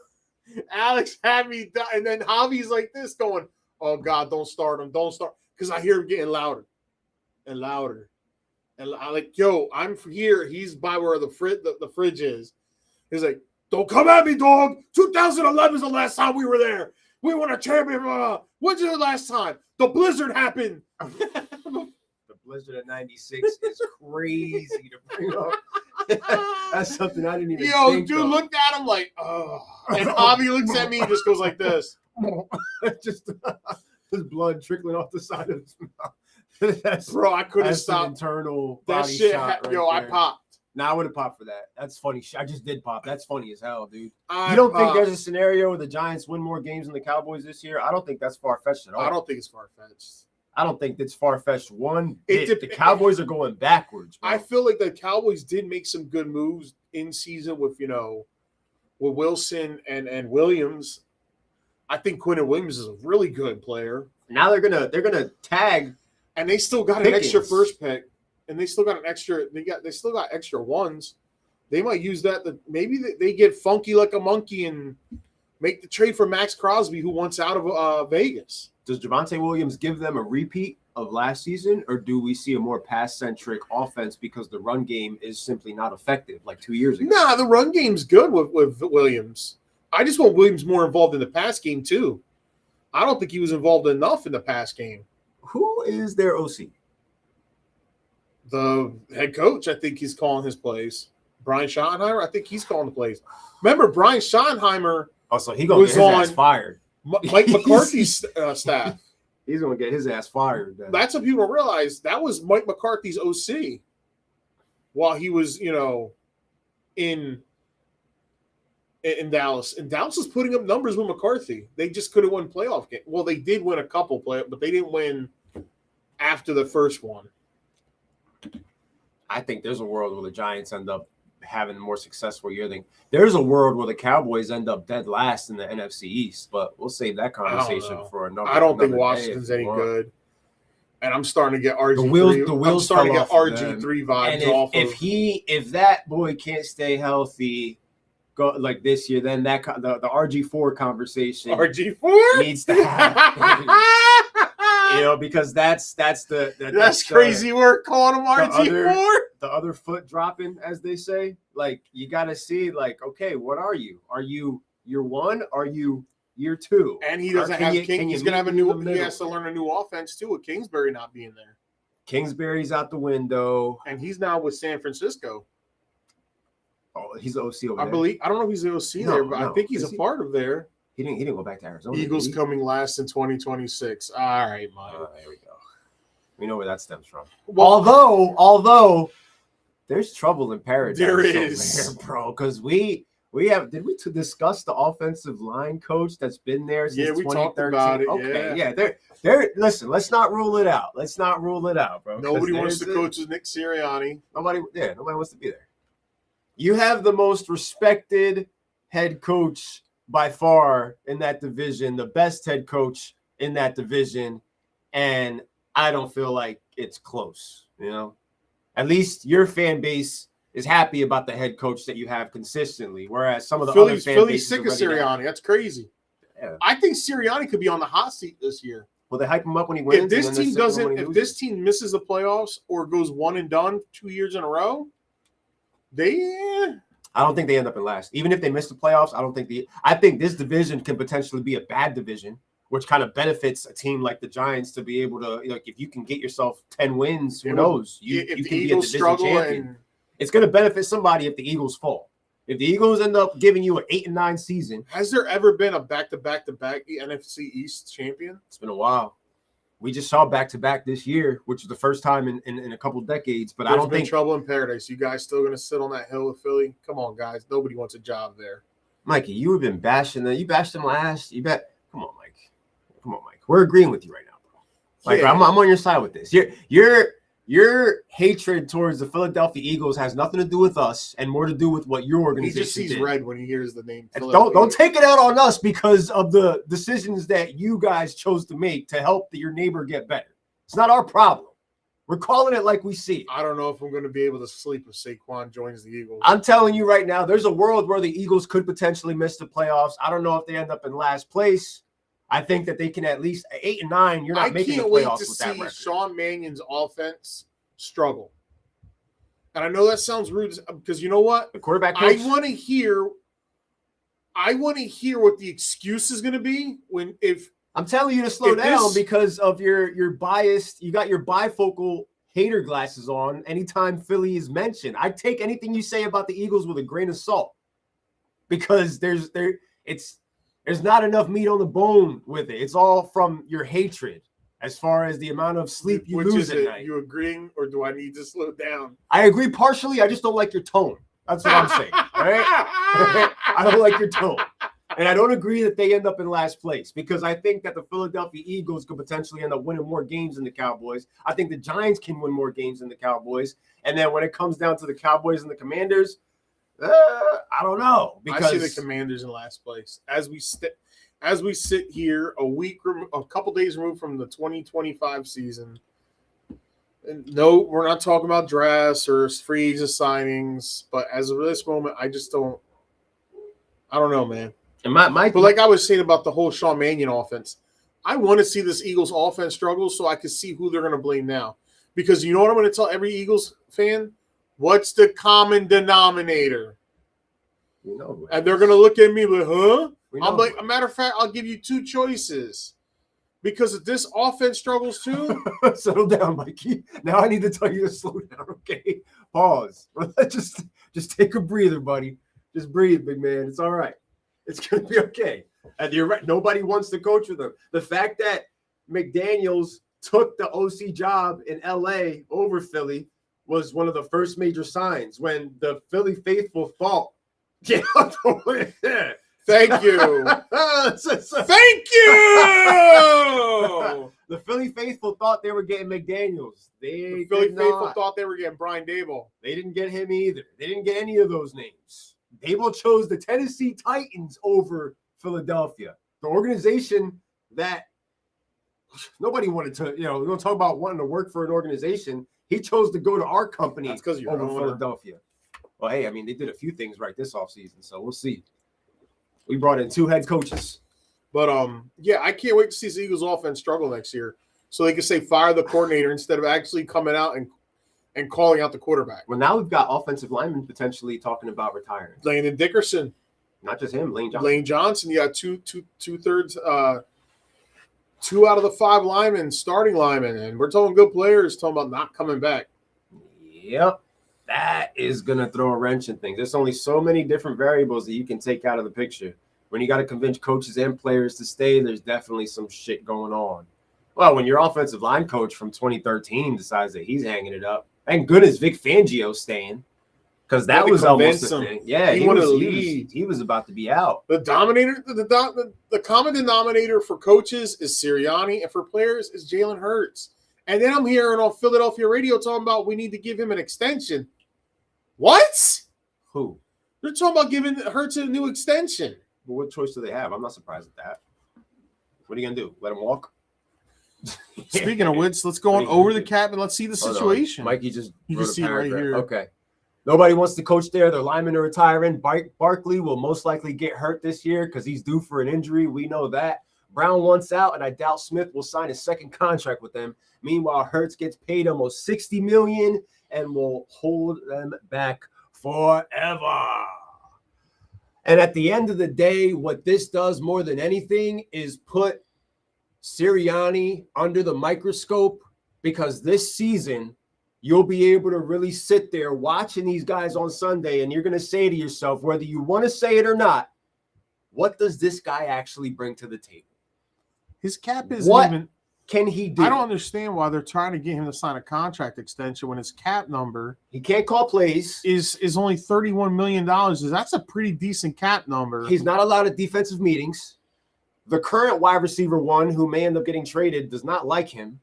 Speaker 2: Alex had me, and then Javi's like this going, oh, God, don't start him, because I hear him getting louder and louder. And I'm like, yo, I'm here. He's by where the fridge is. He's like, don't come at me, dog. 2011 is the last time we were there. We won a championship. When's the last time? The blizzard happened.
Speaker 1: The blizzard of 96 is crazy to bring up. That's something I didn't even think
Speaker 2: dude
Speaker 1: of.
Speaker 2: Looked at him like, oh. And Javi looks at me and just goes like this.
Speaker 1: Just his blood trickling off the side of his mouth.
Speaker 2: Bro, I couldn't stop.
Speaker 1: Internal
Speaker 2: that
Speaker 1: body
Speaker 2: shit,
Speaker 1: shot right
Speaker 2: I
Speaker 1: there.
Speaker 2: popped.
Speaker 1: Nah, I would have popped for that. That's funny. I just did pop. That's funny as hell, dude.
Speaker 2: I
Speaker 1: you don't think there's a scenario where the Giants win more games than the Cowboys this year? I don't think that's far-fetched at all.
Speaker 2: I don't think it's far-fetched.
Speaker 1: I don't think it's far-fetched one bit. The Cowboys are going backwards, bro.
Speaker 2: I feel like the Cowboys did make some good moves in season with, with Wilson and Williams. I think Quinn Williams is a really good player.
Speaker 1: Now they're gonna tag,
Speaker 2: and they still got an extra first pick. And they still got an extra. They still got extra ones. They might use that. Maybe they get funky like a monkey and make the trade for Max Crosby, who wants out of Vegas.
Speaker 1: Does Javonte Williams give them a repeat of last season, or do we see a more pass-centric offense because the run game is simply not effective like 2 years ago?
Speaker 2: Nah, the run game's good with Williams. I just want Williams more involved in the pass game too. I don't think he was involved enough in the pass game.
Speaker 1: Who is their OC?
Speaker 2: The head coach, I think he's calling his plays. Brian Schottenheimer, I think he's calling the plays. Remember, Brian Schottenheimer
Speaker 1: so he gonna get his ass fired.
Speaker 2: Mike McCarthy's staff.
Speaker 1: He's gonna get his ass fired. Then.
Speaker 2: That's what people realize. That was Mike McCarthy's OC while he was, in Dallas. And Dallas was putting up numbers with McCarthy. They just couldn't win playoff games. Well, they did win a couple but they didn't win after the first one.
Speaker 1: I think there's a world where the Giants end up having a more successful year than there's a world where the Cowboys end up dead last in the NFC East, but we'll save that conversation for another.
Speaker 2: I don't think
Speaker 1: another
Speaker 2: Washington's any good. And I'm starting to get
Speaker 1: RG3. The wheels
Speaker 2: I'm starting to get
Speaker 1: fell off
Speaker 2: RG3 vibes
Speaker 1: and
Speaker 2: off.
Speaker 1: If that boy can't stay healthy, go like this year, then that the RG4 conversation needs to happen. Because that's
Speaker 2: crazy work calling him RG4.
Speaker 1: The other foot dropping, as they say. Like, you got to see, like, okay, what are you? Are you year one? Are you year two?
Speaker 2: And he doesn't have King. He's gonna have he has to learn a new offense too with Kingsbury not being there.
Speaker 1: Kingsbury's out the window,
Speaker 2: and he's now with San Francisco.
Speaker 1: Oh, he's the OC over there.
Speaker 2: I don't know if he's the OC there, but I think he's a part of there.
Speaker 1: He didn't go back to Arizona.
Speaker 2: Eagles coming last in 2026. All right, Mike.
Speaker 1: There we go. We know where that stems from. Well, although there's trouble in paradise.
Speaker 2: There is,
Speaker 1: bro, because we discuss the offensive line coach that's been there since 2013?
Speaker 2: Talked about it.
Speaker 1: Okay, There. Listen, let's not rule it out. Bro.
Speaker 2: Nobody wants to coach with Nick Sirianni.
Speaker 1: Nobody wants to be there. You have the most respected head coach by far in that division, the best head coach in that division, and I don't feel like it's close. At least your fan base is happy about the head coach that you have consistently, whereas some of the other fan
Speaker 2: Philly's sick of Sirianni. That's crazy. Yeah. I think Sirianni could be on the hot seat this year.
Speaker 1: Well, they hype him up when he wins.
Speaker 2: If this team misses the playoffs or goes one and done 2 years in a row,
Speaker 1: I don't think they end up in last. Even if they miss the playoffs, I think this division can potentially be a bad division, which kind of benefits a team like the Giants to be able to, if you can get yourself 10 wins, who knows? You can be a division champion. It's going to benefit somebody if the Eagles fall. If the Eagles end up giving you an 8-9 season.
Speaker 2: Has there ever been a back-to-back-to-back NFC East champion?
Speaker 1: It's been a while. We just saw back-to-back this year, which is the first time in a couple decades. But I don't think
Speaker 2: trouble in paradise. You guys still going to sit on that hill with Philly? Come on, guys. Nobody wants a job there.
Speaker 1: Mikey, you have been bashing them. You bashed them last. Come on, Mike. We're agreeing with you right now, bro. Like, I'm on your side with this. Your hatred towards the Philadelphia Eagles has nothing to do with us and more to do with what your organization
Speaker 2: He just sees red when he hears the name.
Speaker 1: Don't take it out on us because of the decisions that you guys chose to make to help your neighbor get better. It's not our problem. We're calling it like we see it.
Speaker 2: I don't know if I'm going to be able to sleep if Saquon joins the Eagles.
Speaker 1: I'm telling you right now, there's a world where the Eagles could potentially miss the playoffs. I don't know if they end up in last place. I think that they can at least 8 and 9. You're not making the playoffs with that record.
Speaker 2: I can't wait to see Sean Mannion's offense struggle. And I know that sounds rude because you know what?
Speaker 1: The quarterback coach.
Speaker 2: I want to hear what the excuse is going to be if
Speaker 1: I'm telling you to slow down because of your biased. You got your bifocal hater glasses on anytime Philly is mentioned. I take anything you say about the Eagles with a grain of salt because there's not enough meat on the bone with it. It's all from your hatred as far as the amount of sleep you lose at night.
Speaker 2: You agreeing or do I need to slow down?
Speaker 1: I agree partially. I just don't like your tone. That's what I'm saying. All right? I don't like your tone. And I don't agree that they end up in last place because I think that the Philadelphia Eagles could potentially end up winning more games than the Cowboys. I think the Giants can win more games than the Cowboys. And then when it comes down to the Cowboys and the Commanders, I don't know because
Speaker 2: I see the Commanders in last place as we sit here a couple days removed from the 2025 season. And no, we're not talking about drafts or free agent signings, but as of this moment, I don't know, man.
Speaker 1: And
Speaker 2: but like I was saying about the whole Sean Mannion offense, I want to see this Eagles offense struggle so I can see who they're going to blame now. Because you know what I'm going to tell every Eagles fan? What's the common denominator? And they're going to look at me like, huh? I'm like, a matter of fact, I'll give you two choices. Because if this offense struggles too.
Speaker 1: Settle down, Mikey. Now I need to tell you to slow down, okay? Pause. Just take a breather, buddy. Just breathe, big man. It's all right. It's going to be okay. And you're right. Nobody wants to coach with them. The fact that McDaniels took the OC job in L.A. over Philly was one of the first major signs when the Philly faithful thought. Yeah.
Speaker 2: Thank you. Thank you.
Speaker 1: The Philly faithful thought they were getting McDaniels.
Speaker 2: The Philly faithful thought they were getting Brian Daboll.
Speaker 1: They didn't get him either. They didn't get any of those names. Daboll chose the Tennessee Titans over Philadelphia, the organization that nobody wanted to, we're going to talk about wanting to work for an organization. He chose to go to our company over Philadelphia. Well, hey, I mean, they did a few things right this offseason, so we'll see. We brought in 2 head coaches.
Speaker 2: But, I can't wait to see the Eagles offense struggle next year so they can say fire the coordinator instead of actually coming out and calling out the quarterback.
Speaker 1: Well, now we've got offensive linemen potentially talking about retiring.
Speaker 2: Landon Dickerson.
Speaker 1: Not just him, Lane Johnson.
Speaker 2: Lane Johnson, you got two-thirds 2 out of the 5 linemen, starting linemen, and we're talking good players, talking about not coming back.
Speaker 1: Yep. That is going to throw a wrench in things. There's only so many different variables that you can take out of the picture. When you got to convince coaches and players to stay, there's definitely some shit going on. Well, when your offensive line coach from 2013 decides that he's hanging it up, thank goodness Vic Fangio's staying. Because that was almost the thing. Yeah, he wanted to leave. He was about to be out.
Speaker 2: The common denominator for coaches is Sirianni, and for players is Jalen Hurts. And then I'm hearing on Philadelphia radio talking about we need to give him an extension. What?
Speaker 1: Who?
Speaker 2: They're talking about giving Hurts a new extension.
Speaker 1: Well, what choice do they have? I'm not surprised at that. What are you going to do? Let him walk?
Speaker 2: Speaking of which, let's go on over the cap and let's see the situation.
Speaker 1: Mikey just
Speaker 2: you can see right here.
Speaker 1: Okay. Nobody wants to coach there. Their linemen are retiring. Barkley will most likely get hurt this year because he's due for an injury. We know that. Brown wants out, and I doubt Smith will sign a second contract with them. Meanwhile, Hurts gets paid almost $60 million and will hold them back forever. And at the end of the day, what this does more than anything is put Sirianni under the microscope, because this season you'll be able to really sit there watching these guys on Sunday, and you're going to say to yourself, whether you want to say it or not, what does this guy actually bring to the table?
Speaker 2: His cap isn't even.
Speaker 1: Can he do?
Speaker 2: I don't understand why they're trying to get him to sign a contract extension when his cap number,
Speaker 1: he can't call plays,
Speaker 2: is only $31 million. That's a pretty decent cap number.
Speaker 1: He's not allowed at defensive meetings. The current wide receiver one, who may end up getting traded, does not like him.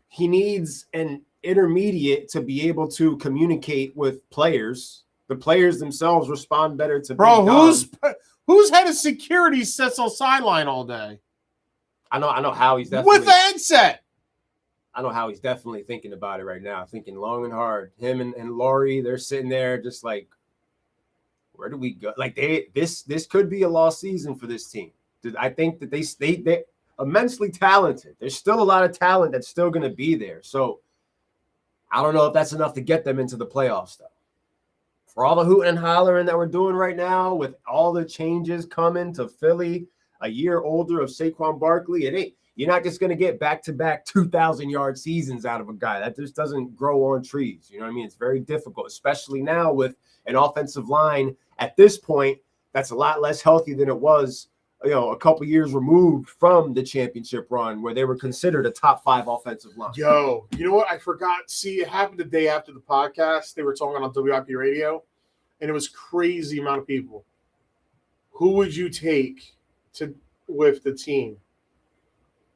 Speaker 1: He needs an intermediate to be able to communicate with players. The players themselves respond better to.
Speaker 2: Bro, who's head of security sits on sideline all day?
Speaker 1: I know how he's definitely
Speaker 2: with the headset.
Speaker 1: I know how he's definitely thinking about it right now, thinking long and hard. Him and Laurie, they're sitting there just like, where do we go? Like this could be a lost season for this team. I think that they immensely talented. There's still a lot of talent that's still going to be there. So I don't know if that's enough to get them into the playoffs, though. For all the hooting and hollering that we're doing right now, with all the changes coming to Philly, a year older of Saquon Barkley, it ain't. You're not just going to get back-to-back 2,000-yard seasons out of a guy. That just doesn't grow on trees. You know what I mean? It's very difficult, especially now with an offensive line at this point that's a lot less healthy than it was, a couple years removed from the championship run where they were considered a top 5 offensive line.
Speaker 2: Yo, you know what? I forgot. See, it happened the day after the podcast. They were talking on WIP radio, and it was crazy amount of people. Who would you take with the team?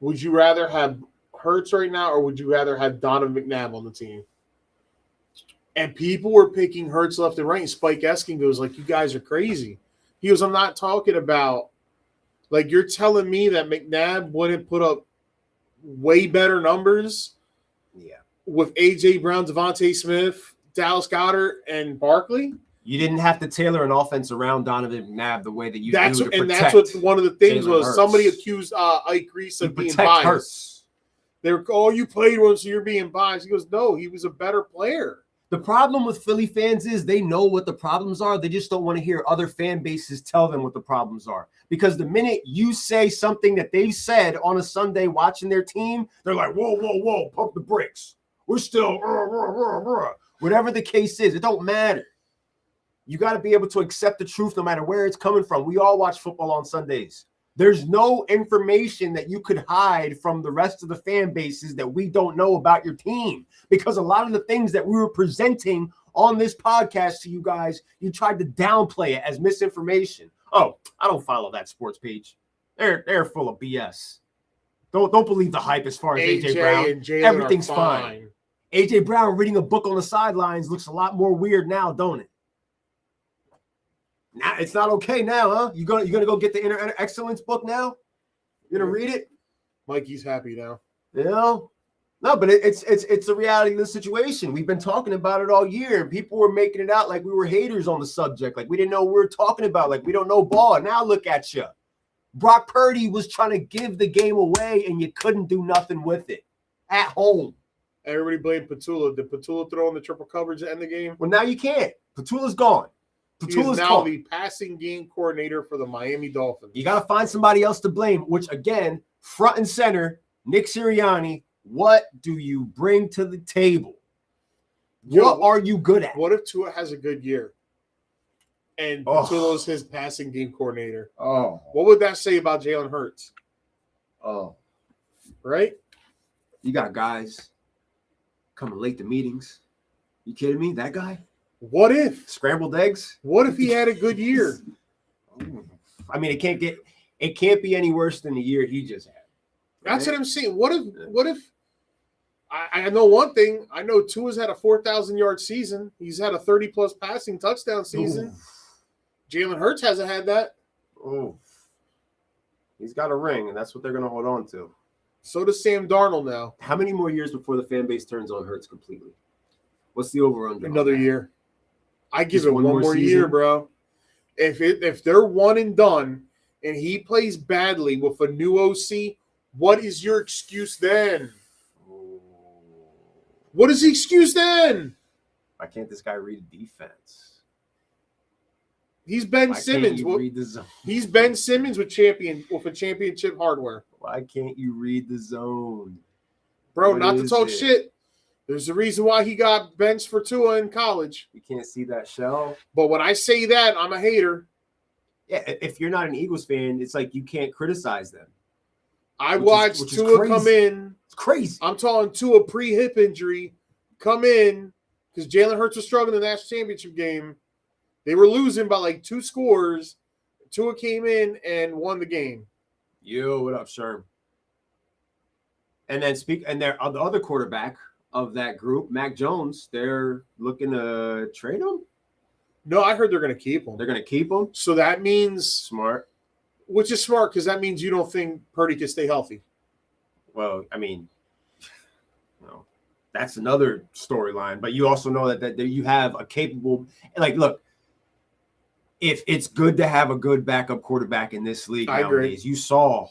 Speaker 2: Would you rather have Hurts right now, or would you rather have Donovan McNabb on the team? And people were picking Hurts left and right. And Spike Eskin goes, like, you guys are crazy. He goes, I'm not talking about, like, you're telling me that McNabb wouldn't put up way better numbers with A.J. Brown, Devontae Smith, Dallas Goedert, and Barkley?
Speaker 1: You didn't have to tailor an offense around Donovan McNabb the way that you do to protect.
Speaker 2: And that's what one of the things
Speaker 1: Jalen
Speaker 2: was.
Speaker 1: Hurts.
Speaker 2: Somebody accused Ike Reese of being biased.
Speaker 1: Hurts.
Speaker 2: They were, oh, you played one, so you're being biased. He goes, no, he was a better player.
Speaker 1: The problem with Philly fans is they know what the problems are. They just don't want to hear other fan bases tell them what the problems are. Because the minute you say something that they said on a Sunday watching their team, they're like, whoa, pump the brakes. We're still, whatever the case is, it don't matter. You got to be able to accept the truth no matter where it's coming from. We all watch football on Sundays. There's no information that you could hide from the rest of the fan bases that we don't know about your team, because a lot of the things that we were presenting on this podcast to you guys, you tried to downplay it as misinformation. Oh, I don't follow that sports page. They're full of BS. Don't believe the hype as far as AJ Brown.
Speaker 2: And Jalen
Speaker 1: Everything's fine. AJ Brown reading a book on the sidelines looks a lot more weird now, don't it? Now it's not okay now, huh? You gonna go get the Inner Excellence book now? You gonna read it?
Speaker 2: Mikey's happy now.
Speaker 1: You know? No, but it's the reality of the situation. We've been talking about it all year, and people were making it out like we were haters on the subject, like we didn't know what we were talking about, like we don't know ball. Now look at you. Brock Purdy was trying to give the game away, and you couldn't do nothing with it at home.
Speaker 2: Everybody blamed Petula. Did Petula throw in the triple coverage to end the game?
Speaker 1: Well, now you can't. Petula's gone.
Speaker 2: Petula's now the passing game coordinator for the Miami Dolphins.
Speaker 1: You got to find somebody else to blame, which, again, front and center, Nick Sirianni, what do you bring to the table? What are you good at?
Speaker 2: What if Tua has a good year and Petula's his passing game coordinator?
Speaker 1: Oh.
Speaker 2: What would that say about Jalen Hurts?
Speaker 1: Oh.
Speaker 2: Right?
Speaker 1: You got guys coming late to meetings. You kidding me? That guy?
Speaker 2: What if?
Speaker 1: Scrambled eggs?
Speaker 2: What if he had a good year?
Speaker 1: I mean, it can't be any worse than the year he just had.
Speaker 2: That's what I'm saying. What if I know one thing. I know Tua's had a 4,000-yard season. He's had a 30-plus passing touchdown season. Jalen Hurts hasn't had that.
Speaker 1: Oh. He's got a ring, and that's what they're going to hold on to.
Speaker 2: So does Sam Darnold now.
Speaker 1: How many more years before the fan base turns on Hurts completely? What's the over-under?
Speaker 2: Another year. I give it one more year, bro. If they're one and done and he plays badly with a new OC, what is your excuse then? What is the excuse then?
Speaker 1: Why can't this guy read defense?
Speaker 2: He's Ben Simmons. He's Ben Simmons with a championship hardware.
Speaker 1: Why can't you read the zone?
Speaker 2: Bro, not to talk shit. There's a reason why he got benched for Tua in college.
Speaker 1: You can't see that shell.
Speaker 2: But when I say that, I'm a hater.
Speaker 1: Yeah, if you're not an Eagles fan, it's like you can't criticize them.
Speaker 2: I watched Tua come in.
Speaker 1: It's crazy.
Speaker 2: I'm talking Tua pre-hip injury. Come in because Jalen Hurts was struggling in the national championship game. They were losing by like 2 scores. Tua came in and won the game.
Speaker 1: Yo, what up, Sherm? And then the other quarterback of that group, Mac Jones, they're looking to trade him?
Speaker 2: No, I heard they're going to keep him.
Speaker 1: They're going to keep him?
Speaker 2: So that means...
Speaker 1: Smart.
Speaker 2: Which is smart because that means you don't think Purdy can stay healthy.
Speaker 1: Well, I mean, that's another storyline. But you also know that you have a capable... Like, look, if it's good to have a good backup quarterback in this league nowadays, you saw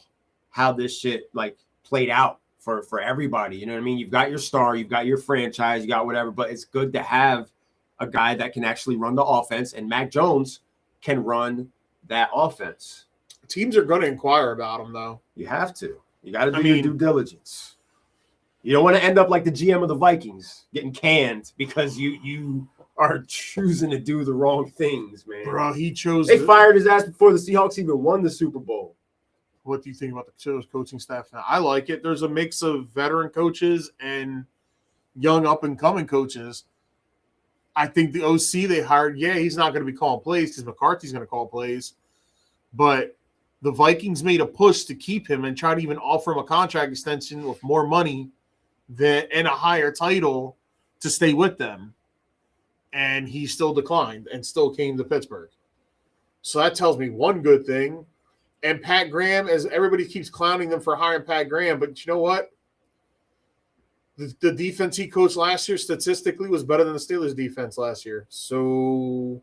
Speaker 1: how this shit, like, played out for everybody. You know what I mean? You've got your star, you've got your franchise, you got whatever, but it's good to have a guy that can actually run the offense, and Mac Jones can run that offense.
Speaker 2: Teams are going to inquire about him, though.
Speaker 1: You have to. You got to do your due diligence. You don't want to end up like the GM of the Vikings, getting canned because you are choosing to do the wrong things, man.
Speaker 2: Bro, he chose...
Speaker 1: They fired his ass before the Seahawks even won the Super Bowl.
Speaker 2: What do you think about the coaching staff now? I like it. There's a mix of veteran coaches and young up-and-coming coaches. I think the OC they hired, he's not going to be calling plays because McCarthy's going to call plays. But the Vikings made a push to keep him and try to even offer him a contract extension with more money and a higher title to stay with them. And he still declined and still came to Pittsburgh. So that tells me one good thing. And Pat Graham, as everybody keeps clowning them for hiring Pat Graham, but you know what? The defense he coached last year statistically was better than the Steelers' defense last year. So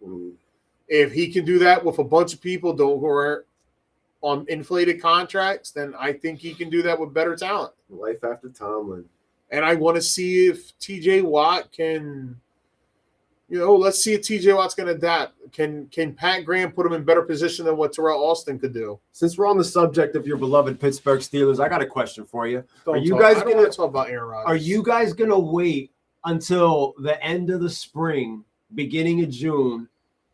Speaker 2: if he can do that with a bunch of people who are on inflated contracts, then I think he can do that with better talent.
Speaker 1: Life after Tomlin.
Speaker 2: And I want to see if TJ Watt can, let's see if TJ Watt's going to adapt. Can Pat Graham put him in better position than what Terrell Austin could do?
Speaker 1: Since we're on the subject of your beloved Pittsburgh Steelers, I got a question for you.
Speaker 2: I don't want to talk about Aaron Rodgers.
Speaker 1: Are you guys going to wait until the end of the spring, beginning of June,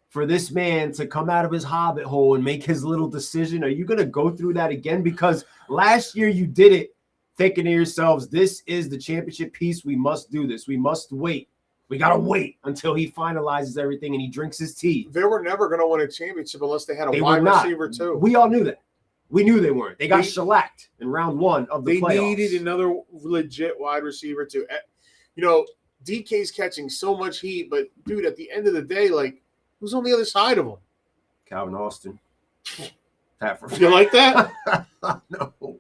Speaker 1: for this man to come out of his hobbit hole and make his little decision? Are you going to go through that again? Because last year you did it thinking to yourselves, this is the championship piece. We must do this. We must wait. We got to wait until he finalizes everything and he drinks his tea.
Speaker 2: They were never going to win a championship unless they had a wide receiver too.
Speaker 1: We all knew that. We knew they weren't. They got shellacked in round 1 of the playoffs.
Speaker 2: They needed another legit wide receiver too. You know, DK's catching so much heat, but dude, at the end of the day, like, who's on the other side of him?
Speaker 1: Calvin Austin.
Speaker 2: You like that?
Speaker 1: No.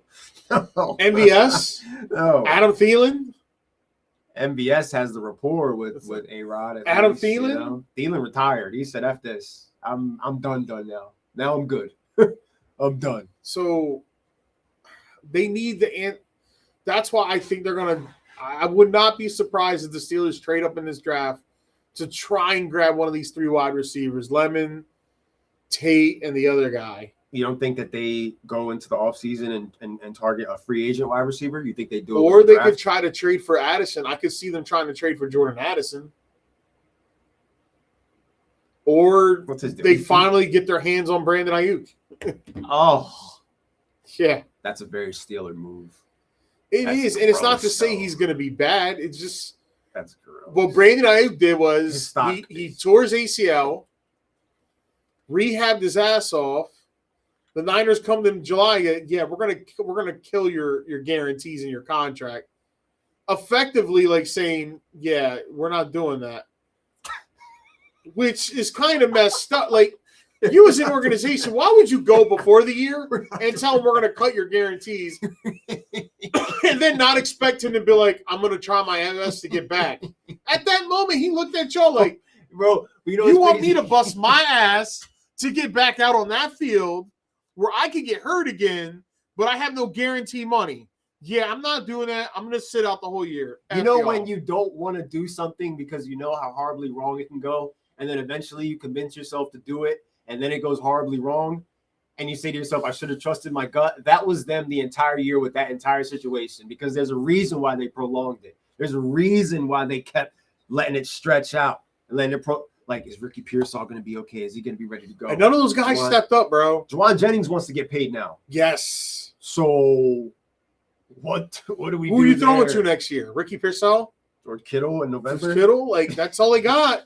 Speaker 2: MVS?
Speaker 1: No.
Speaker 2: Adam Thielen?
Speaker 1: MVS has the rapport with A-Rod.
Speaker 2: Adam Thielen?
Speaker 1: You know? Thielen retired. He said, F this. I'm done now. Now I'm good. I'm done.
Speaker 2: So they need that's why I think they're going to – I would not be surprised if the Steelers trade up in this draft to try and grab one of these 3 wide receivers, Lemon, Tate, and the other guy.
Speaker 1: You don't think that they go into the offseason and target a free agent wide receiver? You think they do it?
Speaker 2: Or they could try to trade for Addison. I could see them trying to trade for Jordan Addison. Or they finally get their hands on Brandon Ayuk.
Speaker 1: Oh.
Speaker 2: Yeah.
Speaker 1: That's a very Steeler move.
Speaker 2: That's is. And it's not to say he's going to be bad. It's just –
Speaker 1: that's gross.
Speaker 2: What Brandon Ayuk did was he tore his ACL, rehabbed his ass off. The Niners come in July. Yeah, we're gonna kill your guarantees in your contract. Effectively, like saying, yeah, we're not doing that, which is kind of messed up. Like, you as an organization, why would you go before the year and tell them we're gonna cut your guarantees, and then not expect him to be like, I'm gonna try my MS to get back? At that moment, he looked at y'all like,
Speaker 1: bro,
Speaker 2: you want me to bust my ass to get back out on that field where I could get hurt again, but I have no guarantee money. Yeah, I'm not doing that. I'm going to sit out the whole year.
Speaker 1: You know when you don't want to do something because you know how horribly wrong it can go, and then eventually you convince yourself to do it, and then it goes horribly wrong, and you say to yourself, I should have trusted my gut. That was them the entire year with that entire situation, because there's a reason why they prolonged it. There's a reason why they kept letting it stretch out and letting it like, is Ricky Pearsall going to be okay? Is he going to be ready to go?
Speaker 2: And none of those guys stepped up, bro.
Speaker 1: Juwan Jennings wants to get paid now.
Speaker 2: Yes.
Speaker 1: So what do we do?
Speaker 2: Who are you throwing to next year? Ricky Pearsall?
Speaker 1: Or Kittle in November?
Speaker 2: Kittle? Like, that's all they got.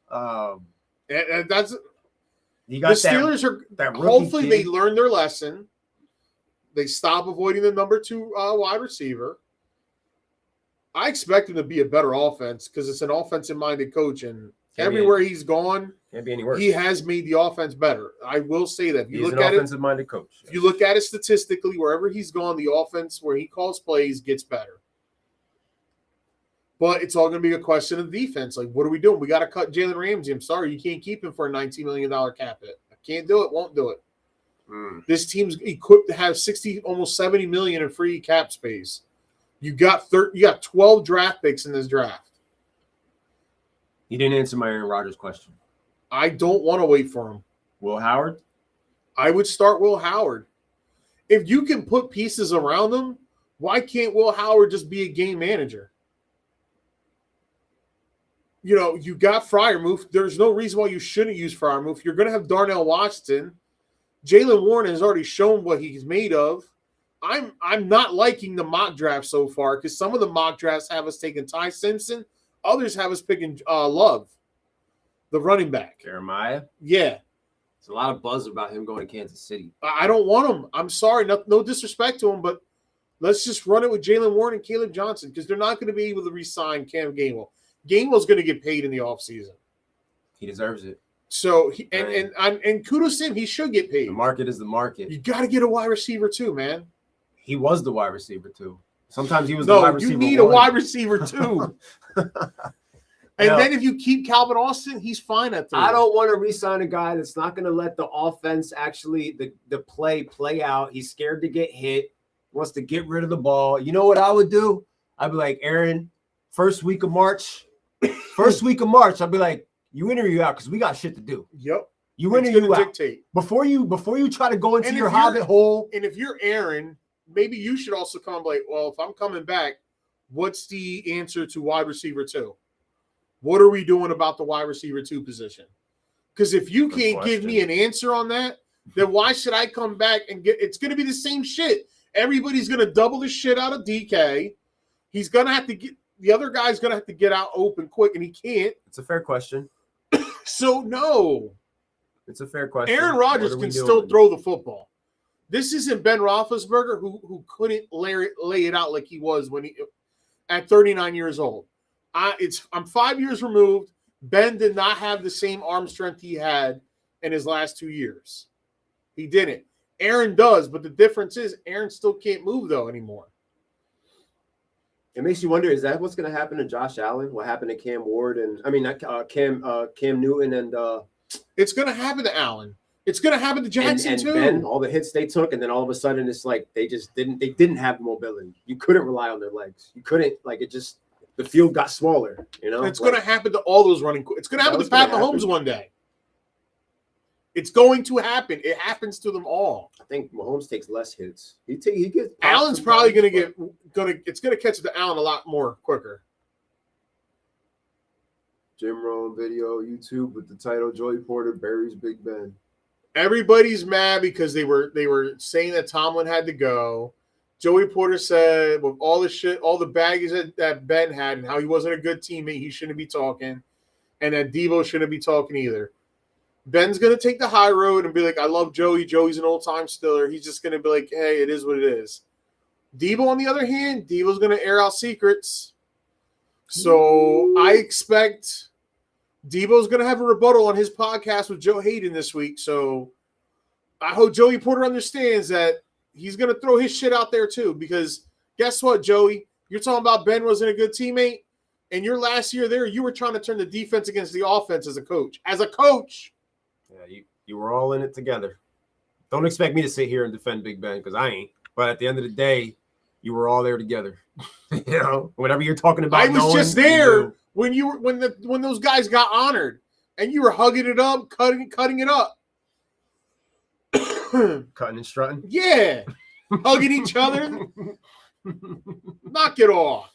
Speaker 1: And
Speaker 2: that's
Speaker 1: you got
Speaker 2: the Steelers hopefully they learn their lesson. They stop avoiding the number 2 wide receiver. I expect him to be a better offense because it's an offensive-minded coach, and everywhere he's gone,
Speaker 1: can't be any worse.
Speaker 2: He has made the offense better. I will say that.
Speaker 1: He's an offensive-minded coach.
Speaker 2: If you look at it statistically, wherever he's gone, the offense where he calls plays gets better. But it's all going to be a question of defense. Like, what are we doing? We got to cut Jalen Ramsey. I'm sorry, you can't keep him for a $19 million cap hit. I can't do it. Won't do it. This team's equipped to have 60, almost $70 million in free cap space. You got 12 draft picks in this draft.
Speaker 1: You didn't answer my Aaron Rodgers question.
Speaker 2: I don't want to wait for him.
Speaker 1: Will Howard?
Speaker 2: I would start Will Howard. If you can put pieces around him, why can't Will Howard just be a game manager? You know, you got Freiermuth. There's no reason why you shouldn't use Freiermuth. You're going to have Darnell Washington. Jalen Warren has already shown what he's made of. I'm not liking the mock draft so far because some of the mock drafts have us taking Ty Simpson. Others have us picking Love, the running back.
Speaker 1: Jeremiah?
Speaker 2: Yeah.
Speaker 1: There's a lot of buzz about him going to Kansas City.
Speaker 2: I don't want him. I'm sorry. No disrespect to him, but let's just run it with Jalen Warren and Caleb Johnson because they're not going to be able to re-sign Cam Gainwell. Gainwell's going to get paid in the offseason.
Speaker 1: He deserves it.
Speaker 2: So, and kudos to him. He should get paid.
Speaker 1: The market is the market.
Speaker 2: You got to get a wide receiver too, man.
Speaker 1: He was the wide receiver too. Sometimes he was the wide receiver.
Speaker 2: You need a wide receiver too. And then if you keep Calvin Austin, he's fine at 3.
Speaker 1: I don't want to re-sign a guy that's not going to let the offense actually the play out. He's scared to get hit, wants to get rid of the ball. You know what I would do? I'd be like, Aaron, first week of March, I'd be like, you in or you out because we got shit to do.
Speaker 2: Yep.
Speaker 1: You in or you out. Dictate. Before you try to go into your hobbit hole.
Speaker 2: And if you're Aaron, maybe you should also come like, well, if I'm coming back, what's the answer to wide receiver 2? What are we doing about the wide receiver 2 position? Because if you can't give me an answer on that, then why should I come back and get – it's going to be the same shit. Everybody's going to double the shit out of DK. He's going to have to get – the other guy's going to have to get out open quick, and he can't.
Speaker 1: It's a fair question.
Speaker 2: So, no.
Speaker 1: It's a fair question.
Speaker 2: Aaron Rodgers can still throw the football. This isn't Ben Roethlisberger who couldn't lay it out like he was when he at 39 years old. I'm 5 years removed. Ben did not have the same arm strength he had in his last 2 years. He didn't. Aaron does, but the difference is Aaron still can't move though anymore.
Speaker 1: It makes you wonder: is that what's going to happen to Josh Allen? What happened to Cam Ward and Cam Newton and
Speaker 2: it's going to happen to Allen. It's going to happen to Jackson
Speaker 1: and
Speaker 2: too.
Speaker 1: Ben, all the hits they took, and then all of a sudden it's like they didn't have the mobility. You couldn't rely on their legs. You couldn't the field got smaller. You know,
Speaker 2: it's going to happen to all those running. It's going to happen to Pat Mahomes one day. It's going to happen. It happens to them all.
Speaker 1: I think Mahomes takes less hits. He gets.
Speaker 2: Allen's probably going to it's going to catch up to Allen a lot more quicker.
Speaker 1: Jim Rohn video, YouTube with the title Joey Porter buries Big Ben.
Speaker 2: Everybody's mad because they were saying that Tomlin had to go. Joey Porter said with all the shit, all the baggage that Ben had and how he wasn't a good teammate, he shouldn't be talking. And that Deebo shouldn't be talking either. Ben's going to take the high road and be like, I love Joey. Joey's an old-time Stiller. He's just going to be like, hey, it is what it is. Deebo, on the other hand, Deebo's going to air out secrets. So I expect Deebo's going to have a rebuttal on his podcast with Joe Hayden this week. So I hope Joey Porter understands that he's going to throw his shit out there too. Because guess what, Joey? You're talking about Ben wasn't a good teammate. And your last year there, you were trying to turn the defense against the offense as a coach. As a coach.
Speaker 1: Yeah, you were all in it together. Don't expect me to sit here and defend Big Ben because I ain't. But at the end of the day, you were all there together. You know, whatever you're talking about.
Speaker 2: I was just there when those guys got honored, and you were hugging it up, cutting it up,
Speaker 1: cutting and strutting.
Speaker 2: Yeah, hugging each other. Knock it off.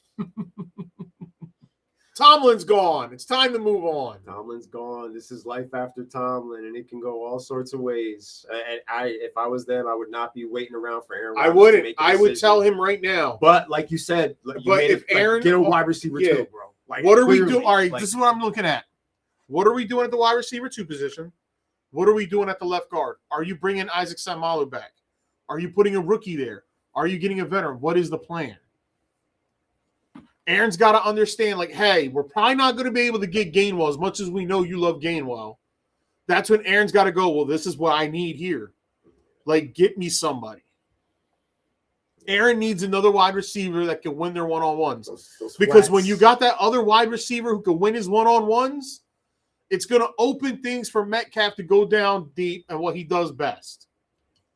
Speaker 2: Tomlin's gone. It's time to move on.
Speaker 1: Tomlin's gone. This is life after Tomlin, and it can go all sorts of ways. And if I was them, I would not be waiting around for Aaron Rodgers.
Speaker 2: I wouldn't. I would tell him right now.
Speaker 1: But like you said, get a wide receiver too, bro.
Speaker 2: Like, what are we doing? All right, this is what I'm looking at. What are we doing at the wide receiver 2 position? What are we doing at the left guard? Are you bringing Isaac Seumalo back? Are you putting a rookie there? Are you getting a veteran? What is the plan? Aaron's got to understand, like, hey, we're probably not going to be able to get Gainwell as much as we know you love Gainwell. That's when Aaron's got to go, well, this is what I need here. Like, get me somebody. Aaron needs another wide receiver that can win their one-on-ones. Because when you got that other wide receiver who can win his one-on-ones, it's going to open things for Metcalf to go down deep and what he does best.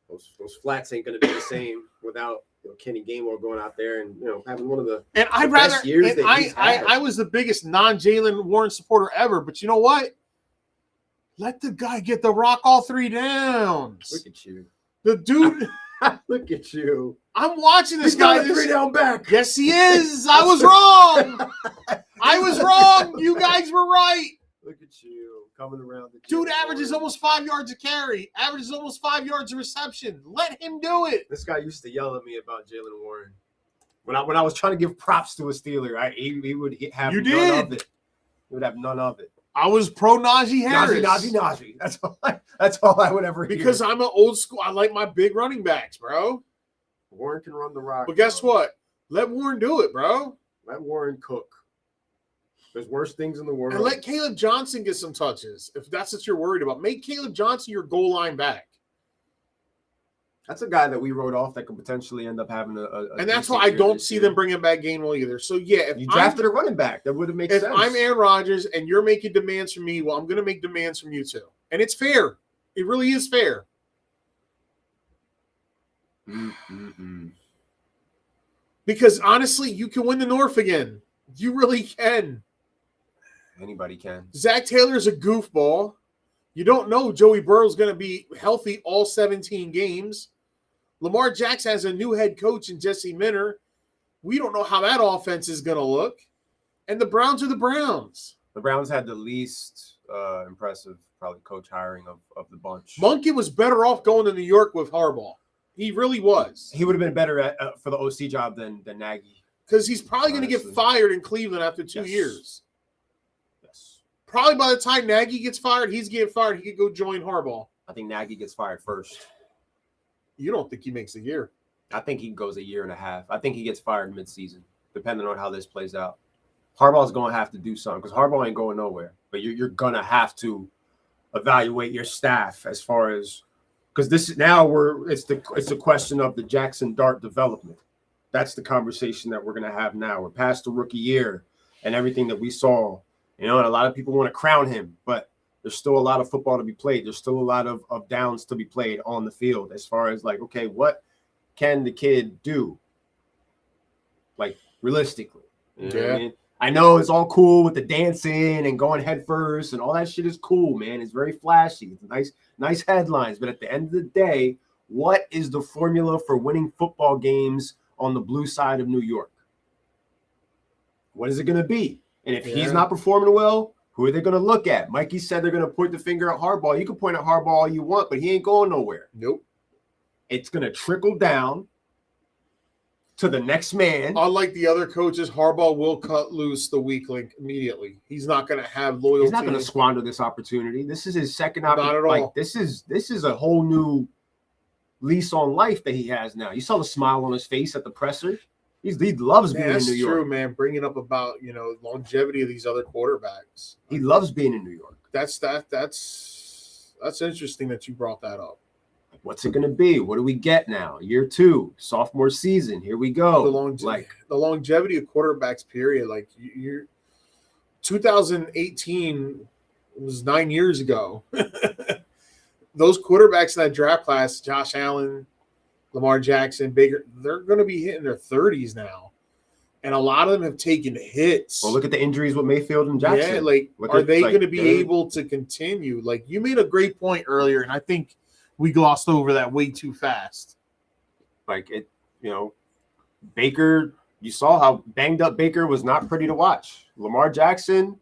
Speaker 1: Those flats ain't going to be the same without Kenny Gainwell going out there and having one of the
Speaker 2: best years that he's had. I was the biggest non-Jalen Warren supporter ever, but you know what? Let the guy get the rock all 3 downs.
Speaker 1: Look at you.
Speaker 2: The dude.
Speaker 1: Look at you.
Speaker 2: I'm watching this guy.
Speaker 1: He's 3 down back.
Speaker 2: Yes, he is. I was wrong. I was wrong. You guys were right.
Speaker 1: Look at you coming around.
Speaker 2: Dude averages almost 5 yards a carry. Averages almost 5 yards a reception. Let him do it.
Speaker 1: This guy used to yell at me about Jalen Warren. When I was trying to give props to a Steeler, he would have none of it. He would have none of it.
Speaker 2: I was pro Najee Harris.
Speaker 1: Najee. That's all I would ever hear.
Speaker 2: Because I'm an old school. I like my big running backs, bro.
Speaker 1: Warren can run the rock.
Speaker 2: But guess what? Let Warren do it, bro.
Speaker 1: Let Warren cook. There's worse things in the world.
Speaker 2: And let Caleb Johnson get some touches, if that's what you're worried about. Make Caleb Johnson your goal line back.
Speaker 1: That's a guy that we wrote off that could potentially end up having a
Speaker 2: and that's why I don't see them bringing back Gainwell either. So, yeah. If
Speaker 1: you drafted a running back, that would have made sense.
Speaker 2: If I'm Aaron Rodgers and you're making demands from me, well, I'm going to make demands from you too. And it's fair. It really is fair. Because, honestly, you can win the North again. You really can.
Speaker 1: Anybody can.
Speaker 2: Zach Taylor's a goofball. You don't know Joey Burrow's going to be healthy all 17 games. Lamar Jackson has a new head coach in Jesse Minter. We don't know how that offense is going to look. And the Browns are the Browns.
Speaker 1: The Browns had the least impressive, probably, coach hiring of the bunch.
Speaker 2: Monkey was better off going to New York with Harbaugh. He really was.
Speaker 1: He would have been better for the OC job than Nagy.
Speaker 2: Because he's probably going to get fired in Cleveland after 2 years. Probably by the time Nagy gets fired, he's getting fired. He could go join Harbaugh.
Speaker 1: I think Nagy gets fired first.
Speaker 2: You don't think he makes a year?
Speaker 1: I think he goes a year and a half. I think he gets fired mid-season, depending on how this plays out. Harbaugh's going to have to do something because Harbaugh ain't going nowhere. But you're going to have to evaluate your staff as far as because this is now it's a question of the Jackson Dart development. That's the conversation that we're going to have now. We're past the rookie year and everything that we saw. And a lot of people want to crown him, but there's still a lot of football to be played. There's still a lot of downs to be played on the field as far as like, okay, what can the kid do? Like realistically. You know what I mean? I know it's all cool with the dancing and going head first and all that shit is cool, man. It's very flashy. It's nice headlines. But at the end of the day, what is the formula for winning football games on the blue side of New York? What is it going to be? And if he's not performing well, who are they going to look at? Mikey said they're going to point the finger at Harbaugh. You can point at Harbaugh all you want, but he ain't going nowhere.
Speaker 2: Nope.
Speaker 1: It's going to trickle down to the next man.
Speaker 2: Unlike the other coaches, Harbaugh will cut loose the weak link immediately. He's not going to have loyalty.
Speaker 1: He's not going to squander this opportunity. This is his second opportunity.
Speaker 2: Not at all.
Speaker 1: Like, this is a whole new lease on life that he has now. You saw the smile on his face at the presser. He loves being in New York.
Speaker 2: That's true, man. Bringing up about longevity of these other quarterbacks.
Speaker 1: He loves being in New York.
Speaker 2: That's interesting that you brought that up.
Speaker 1: What's it going to be? What do we get now? Year 2, sophomore season. Here we go.
Speaker 2: The longevity of quarterbacks, period. Like you're 2018 was 9 years ago. Those quarterbacks in that draft class, Josh Allen, Lamar Jackson, Baker, they're going to be hitting their 30s now. And a lot of them have taken hits.
Speaker 1: Well, look at the injuries with Mayfield and Jackson.
Speaker 2: Yeah, are they going to be able to continue? Like, you made a great point earlier, and I think we glossed over that way too fast.
Speaker 1: Baker, you saw how banged up Baker was not pretty to watch. Lamar Jackson,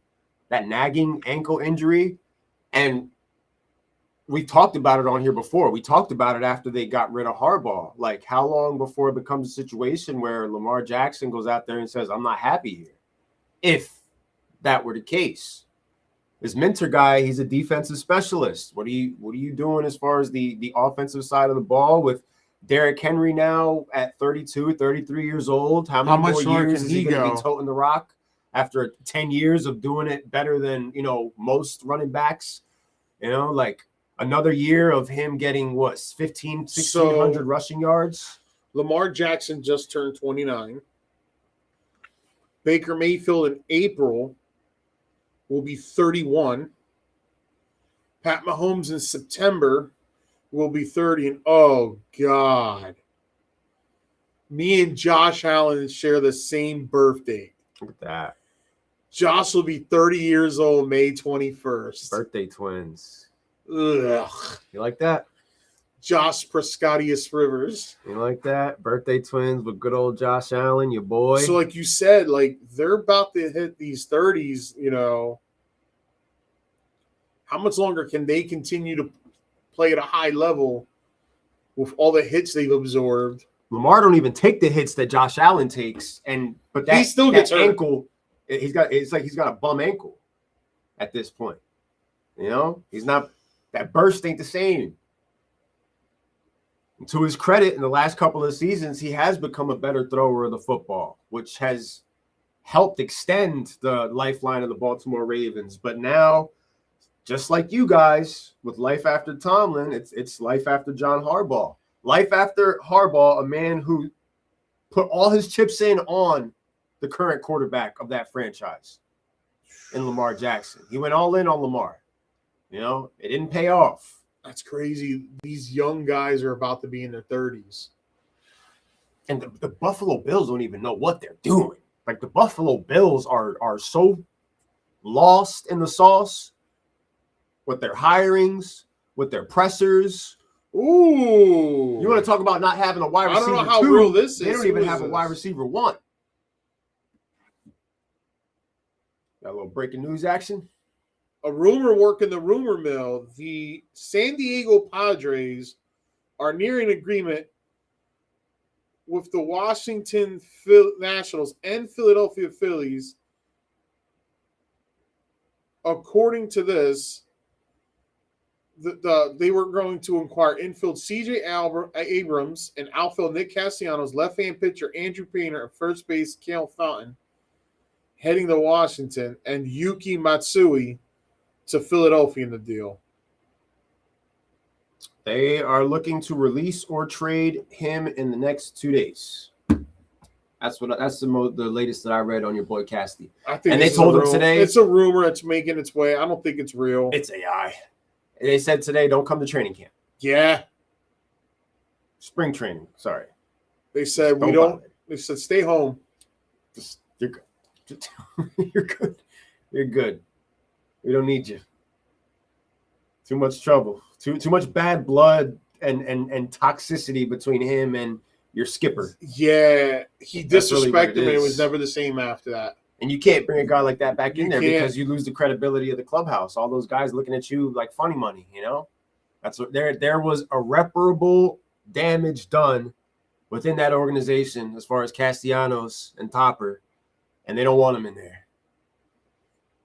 Speaker 1: that nagging ankle injury, and we talked about it on here before. We talked about it after they got rid of Harbaugh. Like, how long before it becomes a situation where Lamar Jackson goes out there and says, I'm not happy here? If that were the case. This Minter guy, he's a defensive specialist. What are you doing as far as the offensive side of the ball with Derrick Henry now at 32, 33 years old? How much more years is he going to be toting the rock after 10 years of doing it better than, most running backs? Another year of him getting, 1,600 rushing yards?
Speaker 2: Lamar Jackson just turned 29. Baker Mayfield in April will be 31. Pat Mahomes in September will be 30. And, oh, God. Me and Josh Allen share the same birthday.
Speaker 1: Look at that.
Speaker 2: Josh will be 30 years old May 21st.
Speaker 1: Birthday twins.
Speaker 2: Ugh.
Speaker 1: You like that?
Speaker 2: Josh Prescottius Rivers.
Speaker 1: You like that? Birthday twins with good old Josh Allen, your boy.
Speaker 2: So, like you said, they're about to hit these 30s, How much longer can they continue to play at a high level with all the hits they've absorbed?
Speaker 1: Lamar don't even take the hits that Josh Allen takes, but he still gets hurt. Ankle. It's like he's got a bum ankle at this point. He's not. That burst ain't the same. And to his credit, in the last couple of seasons, he has become a better thrower of the football, which has helped extend the lifeline of the Baltimore Ravens. But now, just like you guys, with life after Tomlin, it's life after John Harbaugh. Life after Harbaugh, a man who put all his chips in on the current quarterback of that franchise in Lamar Jackson. He went all in on Lamar. It didn't pay off.
Speaker 2: That's crazy. These young guys are about to be in their 30s.
Speaker 1: And the Buffalo Bills don't even know what they're doing. Like, the Buffalo Bills are so lost in the sauce with their hirings, with their pressers.
Speaker 2: Ooh.
Speaker 1: You want to talk about not having a wide receiver?
Speaker 2: I don't know how real this is.
Speaker 1: They don't even have a wide receiver 1. Got a little breaking news action.
Speaker 2: A rumor working the rumor mill. The San Diego Padres are nearing agreement with the Washington Nationals and Philadelphia Phillies. According to this, they were going to acquire infield C.J. Abrams and outfield Nick Castellanos, left-hand pitcher Andrew Painter, and first base Cale Fountain heading to Washington, and Yuki Matsui to Philadelphia in the deal.
Speaker 1: They are looking to release or trade him in the next 2 days. That's the latest that I read on your boy Casty.
Speaker 2: I think
Speaker 1: and they told him today
Speaker 2: it's a rumor that's making its way. I don't think it's real.
Speaker 1: It's AI. They said today, don't come to training camp.
Speaker 2: Yeah.
Speaker 1: Spring training. Sorry.
Speaker 2: They said we don't. They said stay home.
Speaker 1: You're good. You're good. You're good. We don't need you. Too much trouble. Too much bad blood and toxicity between him and your skipper.
Speaker 2: Yeah, he disrespected him, and it was
Speaker 1: is.
Speaker 2: never the same after that.
Speaker 1: And you can't bring a guy like that back in there
Speaker 2: can't.
Speaker 1: because you lose the credibility of the clubhouse. All those guys looking at you like funny money, you know? That's what there was irreparable damage done within that organization as far as Castellanos and Topper, and they don't want him in there.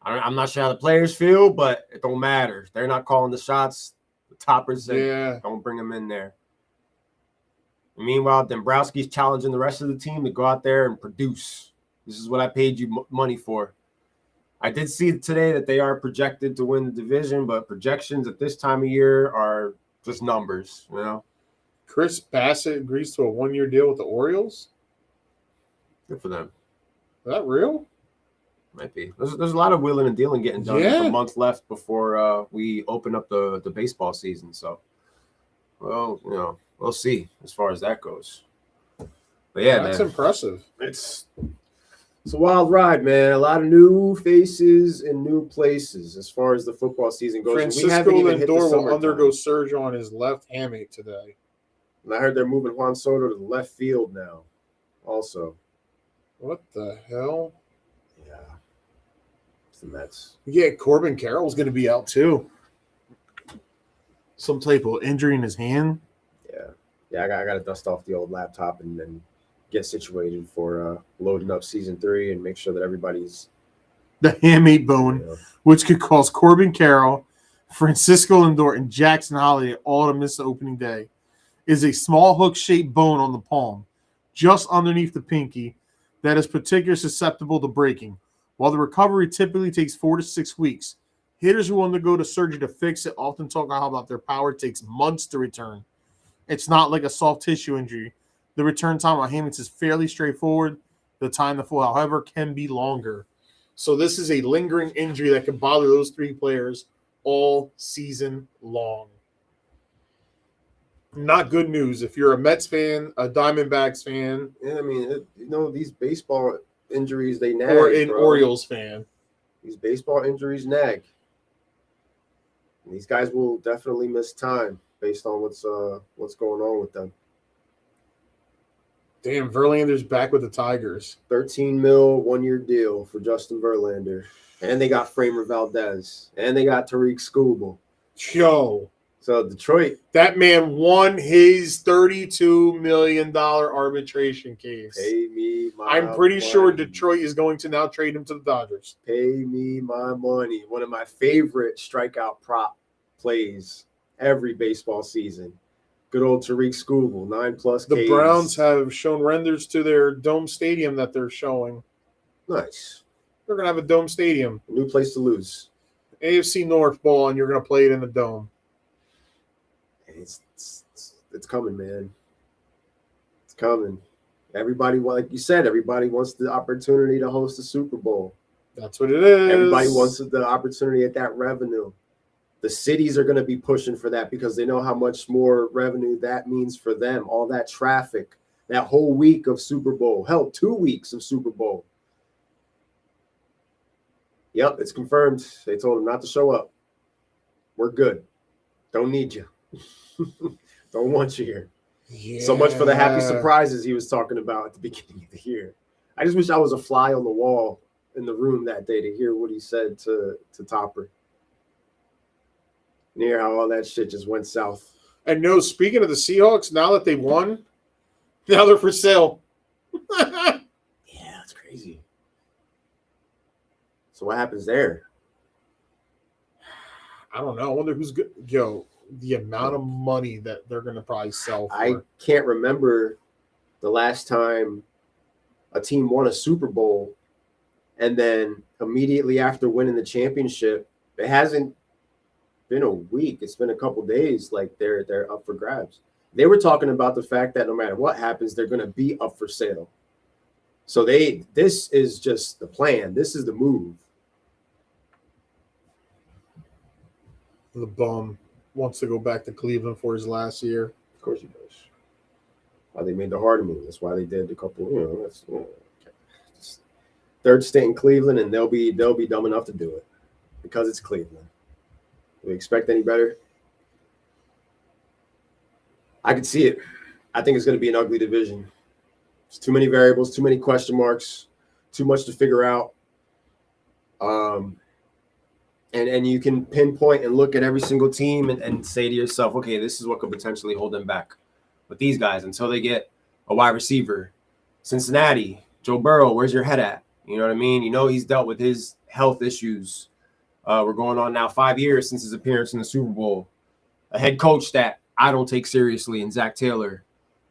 Speaker 1: I'm not sure how the players feel, but it don't matter. They're not calling the shots. The Toppers said, don't bring him in there. And meanwhile, Dombrowski's challenging the rest of the team to go out there and produce. This is what I paid you money for. I did see today that they are projected to win the division, but projections at this time of year are just numbers, you know?
Speaker 2: Chris Bassett agrees to a 1-year deal with the Orioles?
Speaker 1: Good for them.
Speaker 2: Is that real?
Speaker 1: Might be. There's a lot of wheeling and dealing getting done. There's a month left before we open up the baseball season. So, well, you know, we'll see as far as that goes. But yeah,
Speaker 2: that's
Speaker 1: man,
Speaker 2: impressive.
Speaker 1: It's a wild ride, man. A lot of new faces in new places as far as the football season goes.
Speaker 2: Francisco Lindor will undergo surgery on his left hamate today.
Speaker 1: And I heard they're moving Juan Soto to the left field now also.
Speaker 2: What the hell?
Speaker 1: Yeah. It's the Mets.
Speaker 2: Yeah, Corbin Carroll's going to be out too. Some type of injury in his hand.
Speaker 1: Yeah, I got to dust off the old laptop and then get situated for loading up season 3 and make sure that everybody's
Speaker 2: the hamate bone, which could cause Corbin Carroll, Francisco Lindor, and Jackson Holiday all to miss the opening day, is a small hook-shaped bone on the palm, just underneath the pinky, that is particularly susceptible to breaking. While the recovery typically takes 4 to 6 weeks, hitters who undergo the surgery to fix it often talk about their power takes months to return. It's not like a soft tissue injury. The return time on hammocks is fairly straightforward. The time to full, however, can be longer. So this is a lingering injury that could bother those 3 players all season long. Not good news if you're a Mets fan, a Diamondbacks fan.
Speaker 1: Yeah, I mean, these baseball injuries, they nag.
Speaker 2: Or an Orioles fan.
Speaker 1: These baseball injuries nag. And these guys will definitely miss time based on what's going on with them.
Speaker 2: Damn, Verlander's back with the Tigers.
Speaker 1: $13 million 1-year deal for Justin Verlander. And they got Framer Valdez. And they got Tariq Skubal.
Speaker 2: Yo.
Speaker 1: So Detroit.
Speaker 2: That man won his $32 million arbitration case.
Speaker 1: Pay me my
Speaker 2: I'm pretty
Speaker 1: money.
Speaker 2: sure Detroit is going to now trade him to the Dodgers.
Speaker 1: Pay me my money. One of my favorite strikeout prop plays every baseball season. Good old Tariq Skubal, 9+ Ks.
Speaker 2: The Browns have shown renders to their dome stadium that they're showing.
Speaker 1: Nice.
Speaker 2: They're going to have a dome stadium.
Speaker 1: A new place to lose.
Speaker 2: AFC North ball, and you're going to play it in the dome.
Speaker 1: It's coming, man. It's coming. Everybody, like you said, everybody wants the opportunity to host the Super Bowl.
Speaker 2: That's what it is.
Speaker 1: Everybody wants the opportunity at that revenue. The cities are going to be pushing for that because they know how much more revenue that means for them. All that traffic, that whole week of Super Bowl. Hell, 2 weeks of Super Bowl. Yep, it's confirmed. They told him not to show up. We're good. Don't need you. Don't want you here.
Speaker 2: Yeah.
Speaker 1: So much for the happy surprises he was talking about at the beginning of the year. I just wish I was a fly on the wall in the room that day to hear what he said to Topper. Near how all that shit just went south.
Speaker 2: And no, speaking of the Seahawks, now that they won, now they're for sale.
Speaker 1: Yeah, that's crazy. So what happens there?
Speaker 2: I don't know. I wonder who's good. Yo, the amount of money that they're going to probably sell for.
Speaker 1: I can't remember the last time a team won a Super Bowl and then immediately after winning the championship, it hasn't been a week. It's been a couple days. Like they're up for grabs. They were talking about the fact that no matter what happens, they're going to be up for sale. So this is just the plan. This is the move.
Speaker 2: The bum wants to go back to Cleveland for his last year.
Speaker 1: Of course he does. Why they made the hard move. That's why they did a couple. That's third stint in Cleveland, and they'll be dumb enough to do it because it's Cleveland. Do we expect any better? I can see it. I think it's going to be an ugly division. It's too many variables, too many question marks, too much to figure out. And you can pinpoint and look at every single team and say to yourself, okay, this is what could potentially hold them back with these guys until they get a wide receiver. Cincinnati, Joe Burrow, where's your head at? You know what I mean? You know he's dealt with his health issues. We're going on now 5 years since his appearance in the Super Bowl. A head coach that I don't take seriously in Zach Taylor.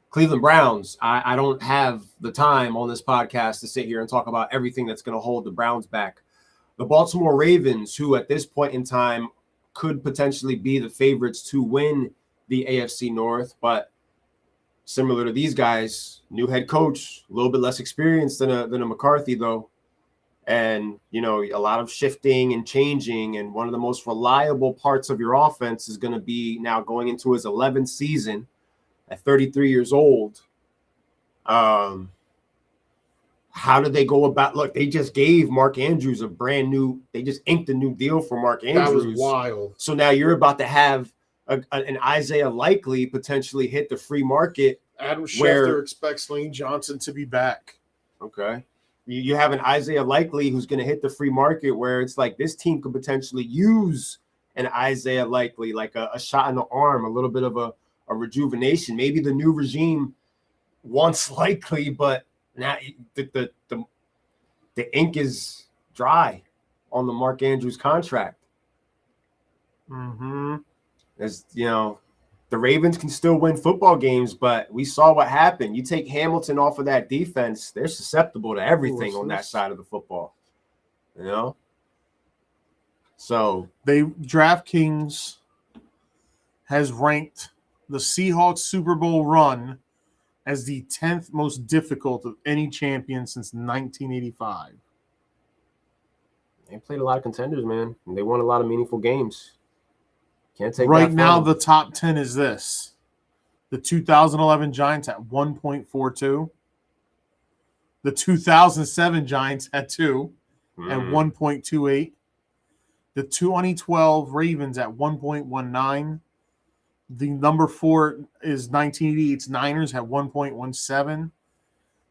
Speaker 1: Cleveland Browns, I don't have the time on this podcast to sit here and talk about everything that's going to hold the Browns back. The Baltimore Ravens, who at this point in time could potentially be the favorites to win the AFC North, but similar to these guys, new head coach, a little bit less experienced than a McCarthy, though. And, a lot of shifting and changing. And one of the most reliable parts of your offense is going to be now going into his 11th season at 33 years old. How did they go about? Look, they just gave Mark Andrews they just inked a new deal for Mark Andrews.
Speaker 2: That was wild.
Speaker 1: So now you're about to have an Isaiah Likely potentially hit the free market.
Speaker 2: Adam Schefter expects Lane Johnson to be back.
Speaker 1: Okay. You have an Isaiah Likely who's going to hit the free market where it's like this team could potentially use an Isaiah Likely, like a shot in the arm, a little bit of a rejuvenation. Maybe the new regime wants Likely, but now the ink is dry on the Mark Andrews contract. As the Ravens can still win football games, but we saw what happened. You take Hamilton off of that defense, they're susceptible to everything on that side of the football. So
Speaker 2: DraftKings has ranked the Seahawks Super Bowl run as the 10th most difficult of any champion since 1985.
Speaker 1: They played a lot of contenders, man. And they won a lot of meaningful games. Can't take
Speaker 2: right now, the top 10 is this. The 2011 Giants at 1.42. The 2007 Giants at 2 at 1.28. The 2012 Ravens at 1.19. The number 4 is 1988's Niners at 1.17.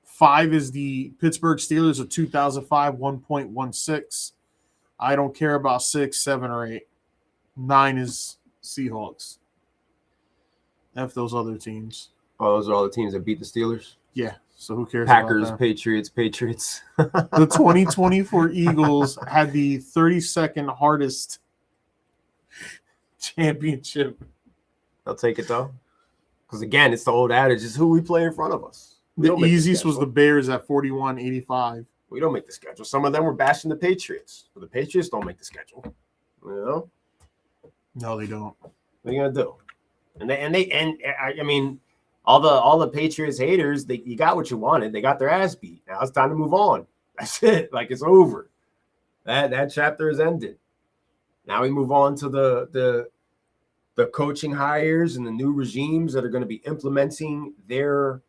Speaker 2: 5 is the Pittsburgh Steelers of 2005, 1.16. I don't care about 6, 7, or 8. 9 is Seahawks. F those other teams.
Speaker 1: Oh, those are all the teams that beat the Steelers?
Speaker 2: Yeah, so who cares
Speaker 1: Packers,
Speaker 2: about that?
Speaker 1: Patriots.
Speaker 2: The 2024 Eagles had the 32nd hardest championship.
Speaker 1: They'll take it, though. Because, again, it's the old adage, it's who we play in front of us.
Speaker 2: The easiest was the Bears at 41.85.
Speaker 1: We don't make the schedule. Some of them were bashing the Patriots. But the Patriots don't make the schedule.
Speaker 2: No, they don't.
Speaker 1: What are you gonna do? I mean, all the Patriots haters, you got what you wanted. They got their ass beat. Now it's time to move on. That's it. Like, it's over. That chapter is ended. Now we move on to the coaching hires and the new regimes that are going to be implementing their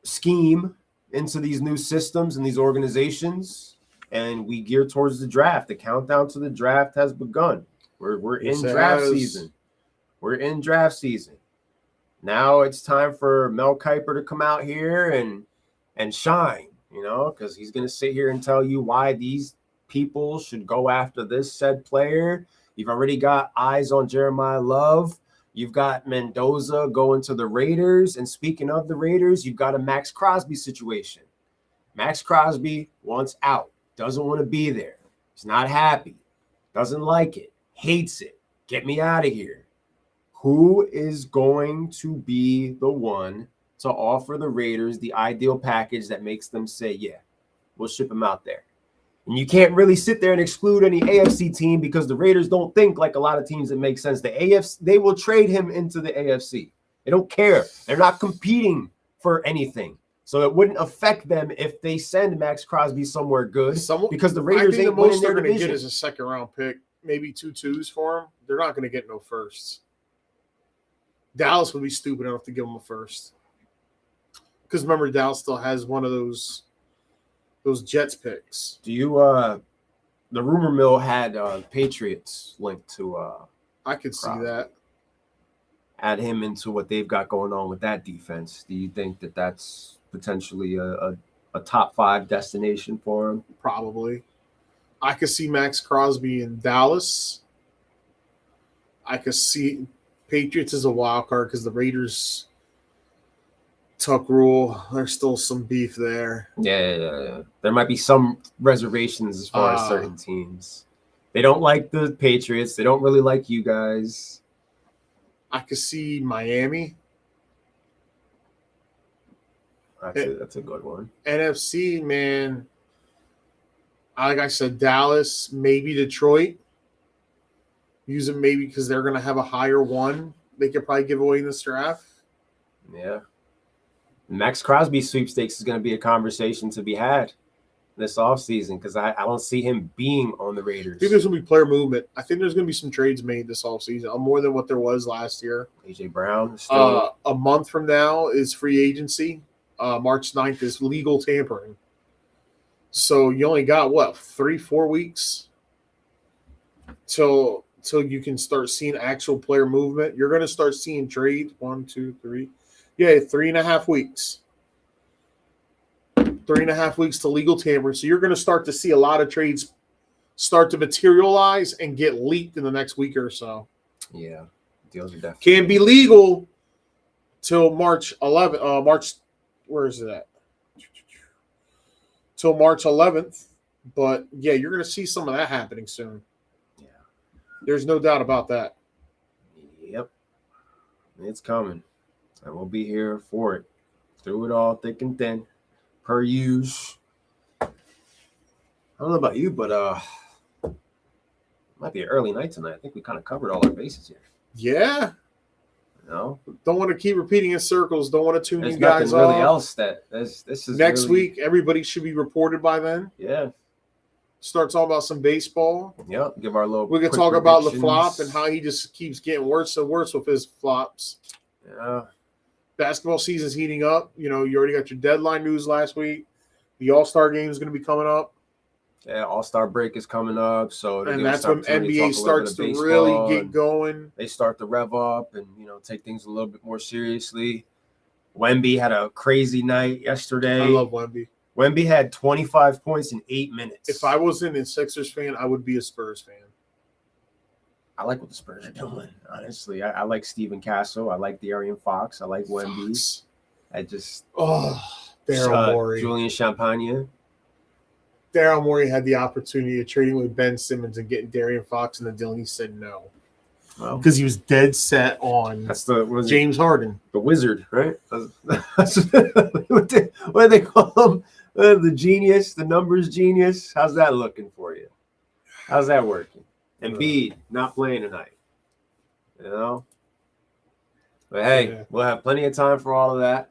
Speaker 1: scheme into these new systems and these organizations. And we gear towards the draft. The countdown to the draft has begun. We're in draft season. We're in draft season. Now it's time for Mel Kiper to come out here and shine, because he's going to sit here and tell you why these people should go after this said player. You've already got eyes on Jeremiah Love. You've got Mendoza going to the Raiders. And speaking of the Raiders, you've got a Max Crosby situation. Max Crosby wants out. Doesn't want to be there. He's not happy. doesn't like it, hates it, get me out of here. Who is going to be the one to offer the Raiders the ideal package that makes them say, yeah, we'll ship him out there? And you can't really sit there and exclude any AFC team because the Raiders don't think like a lot of teams that make sense. The AFC, they will trade him into the AFC. They don't care. They're not competing for anything. So it wouldn't affect them if they send Max Crosby somewhere good because the Raiders ain't winning their division.
Speaker 2: They're going to get is a second-round pick, maybe 2 2s for him. They're not going to get no firsts. Dallas would be stupid enough to give him a first. Because remember, Dallas still has one of those Jets picks.
Speaker 1: Do you the rumor mill had Patriots linked to
Speaker 2: I could see that.
Speaker 1: Add him into what they've got going on with that defense. Do you think that that's potentially a top 5 destination for him?
Speaker 2: Probably. I could see Max Crosby in Dallas. I could see Patriots as a wild card because the Raiders Tuck rule. There's still some beef there.
Speaker 1: Yeah. There might be some reservations as far as certain teams. They don't like the Patriots. They don't really like you guys.
Speaker 2: I could see Miami.
Speaker 1: That's a good one.
Speaker 2: NFC, man. Like I said, Dallas, maybe Detroit. Use them maybe because they're going to have a higher one. They could probably give away in this draft.
Speaker 1: Yeah. Max Crosby sweepstakes is going to be a conversation to be had this offseason because I don't see him being on the Raiders.
Speaker 2: I think there's going to be player movement. I think there's going to be some trades made this offseason, more than what there was last year.
Speaker 1: A.J. Brown.
Speaker 2: A month from now is free agency. March 9th is legal tampering. So you only got, 3-4 weeks till you can start seeing actual player movement. You're going to start seeing trades. 1, 2, 3. Yeah, 3.5 weeks. 3.5 weeks to legal tampering. So you're going to start to see a lot of trades start to materialize and get leaked in the next week or so.
Speaker 1: Yeah, deals are definitely
Speaker 2: can't be legal till March 11th. Where is it at? Till March 11th. But yeah, you're going to see some of that happening soon.
Speaker 1: Yeah,
Speaker 2: there's no doubt about that.
Speaker 1: Yep, it's coming. And we'll be here for it. Through it all, thick and thin. Per usual. I don't know about you, but it might be an early night tonight. I think we kind of covered all our bases here.
Speaker 2: Yeah.
Speaker 1: No?
Speaker 2: Don't want to keep repeating in circles. Don't want to tune
Speaker 1: There's
Speaker 2: you guys
Speaker 1: nothing really
Speaker 2: off.
Speaker 1: else that this is
Speaker 2: next
Speaker 1: really...
Speaker 2: week. Everybody should be reported by then.
Speaker 1: Yeah.
Speaker 2: Start talking about some baseball.
Speaker 1: Yep. Give our little.
Speaker 2: We can talk about the flop and how he just keeps getting worse and worse with his flops.
Speaker 1: Yeah.
Speaker 2: Basketball season's heating up. You already got your deadline news last week. The All-Star game is going to be coming up.
Speaker 1: Yeah, All-Star break is coming up. So
Speaker 2: and that's when NBA starts to really get going.
Speaker 1: They start to rev up and, take things a little bit more seriously. Wemby had a crazy night yesterday.
Speaker 2: I love Wemby.
Speaker 1: Wemby had 25 points in 8 minutes.
Speaker 2: If I wasn't a Sixers fan, I would be a Spurs fan.
Speaker 1: I like what the Spurs are doing, honestly. I like Steven Castle. I like De'Aaron Fox. I like Wemby. I just
Speaker 2: Daryl Morey.
Speaker 1: Julian Champagne.
Speaker 2: Daryl Morey had the opportunity of trading with Ben Simmons and getting De'Aaron Fox in the deal, and he said no. Because he was dead set on James Harden.
Speaker 1: The wizard, right? What do they call him? The genius, the numbers genius. How's that looking for you? How's that working? Embiid not playing tonight. But hey, We'll have plenty of time for all of that.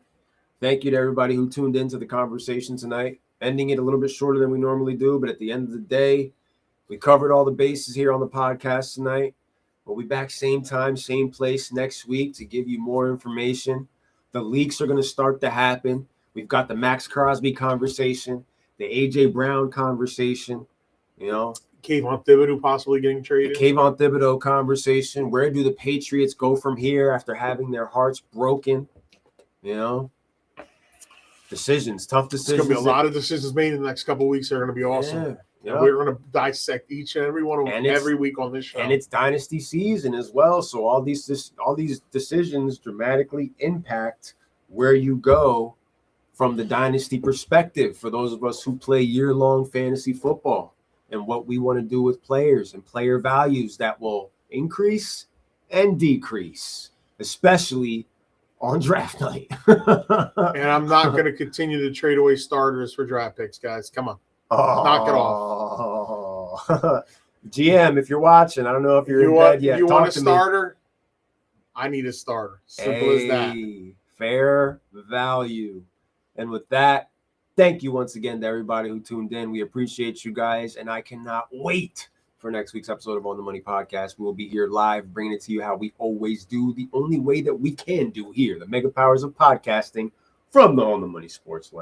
Speaker 1: Thank you to everybody who tuned into the conversation tonight. Ending it a little bit shorter than we normally do, but at the end of the day, we covered all the bases here on the podcast tonight. We'll be back same time, same place next week to give you more information. The leaks are going to start to happen. We've got the Max Crosby conversation, the A.J. Brown conversation,
Speaker 2: Kayvon Thibodeau possibly getting traded.
Speaker 1: The Kayvon Thibodeau conversation. Where do the Patriots go from here after having their hearts broken? Decisions, tough decisions.
Speaker 2: There's going to be a lot of decisions made in the next couple of weeks that are going to be awesome. Yeah. We're going to dissect each and every one of them every week on this show.
Speaker 1: And it's dynasty season as well. So all these decisions dramatically impact where you go from the dynasty perspective for those of us who play year-long fantasy football. and what we want to do with players and player values that will increase and decrease, especially on draft night.
Speaker 2: And I'm not going to continue to trade away starters for draft picks, guys. Come on. Knock it
Speaker 1: off. GM, if you're watching, I don't know if you're in bed yet.
Speaker 2: You
Speaker 1: Talk
Speaker 2: want a
Speaker 1: to
Speaker 2: starter? I need a starter. Simple as that.
Speaker 1: Fair value. And with that, thank you once again to everybody who tuned in. We appreciate you guys, and I cannot wait for next week's episode of On the Money Podcast. We will be here live, bringing it to you how we always do, the only way that we can do here, the mega powers of podcasting from the On the Money Sports Lab.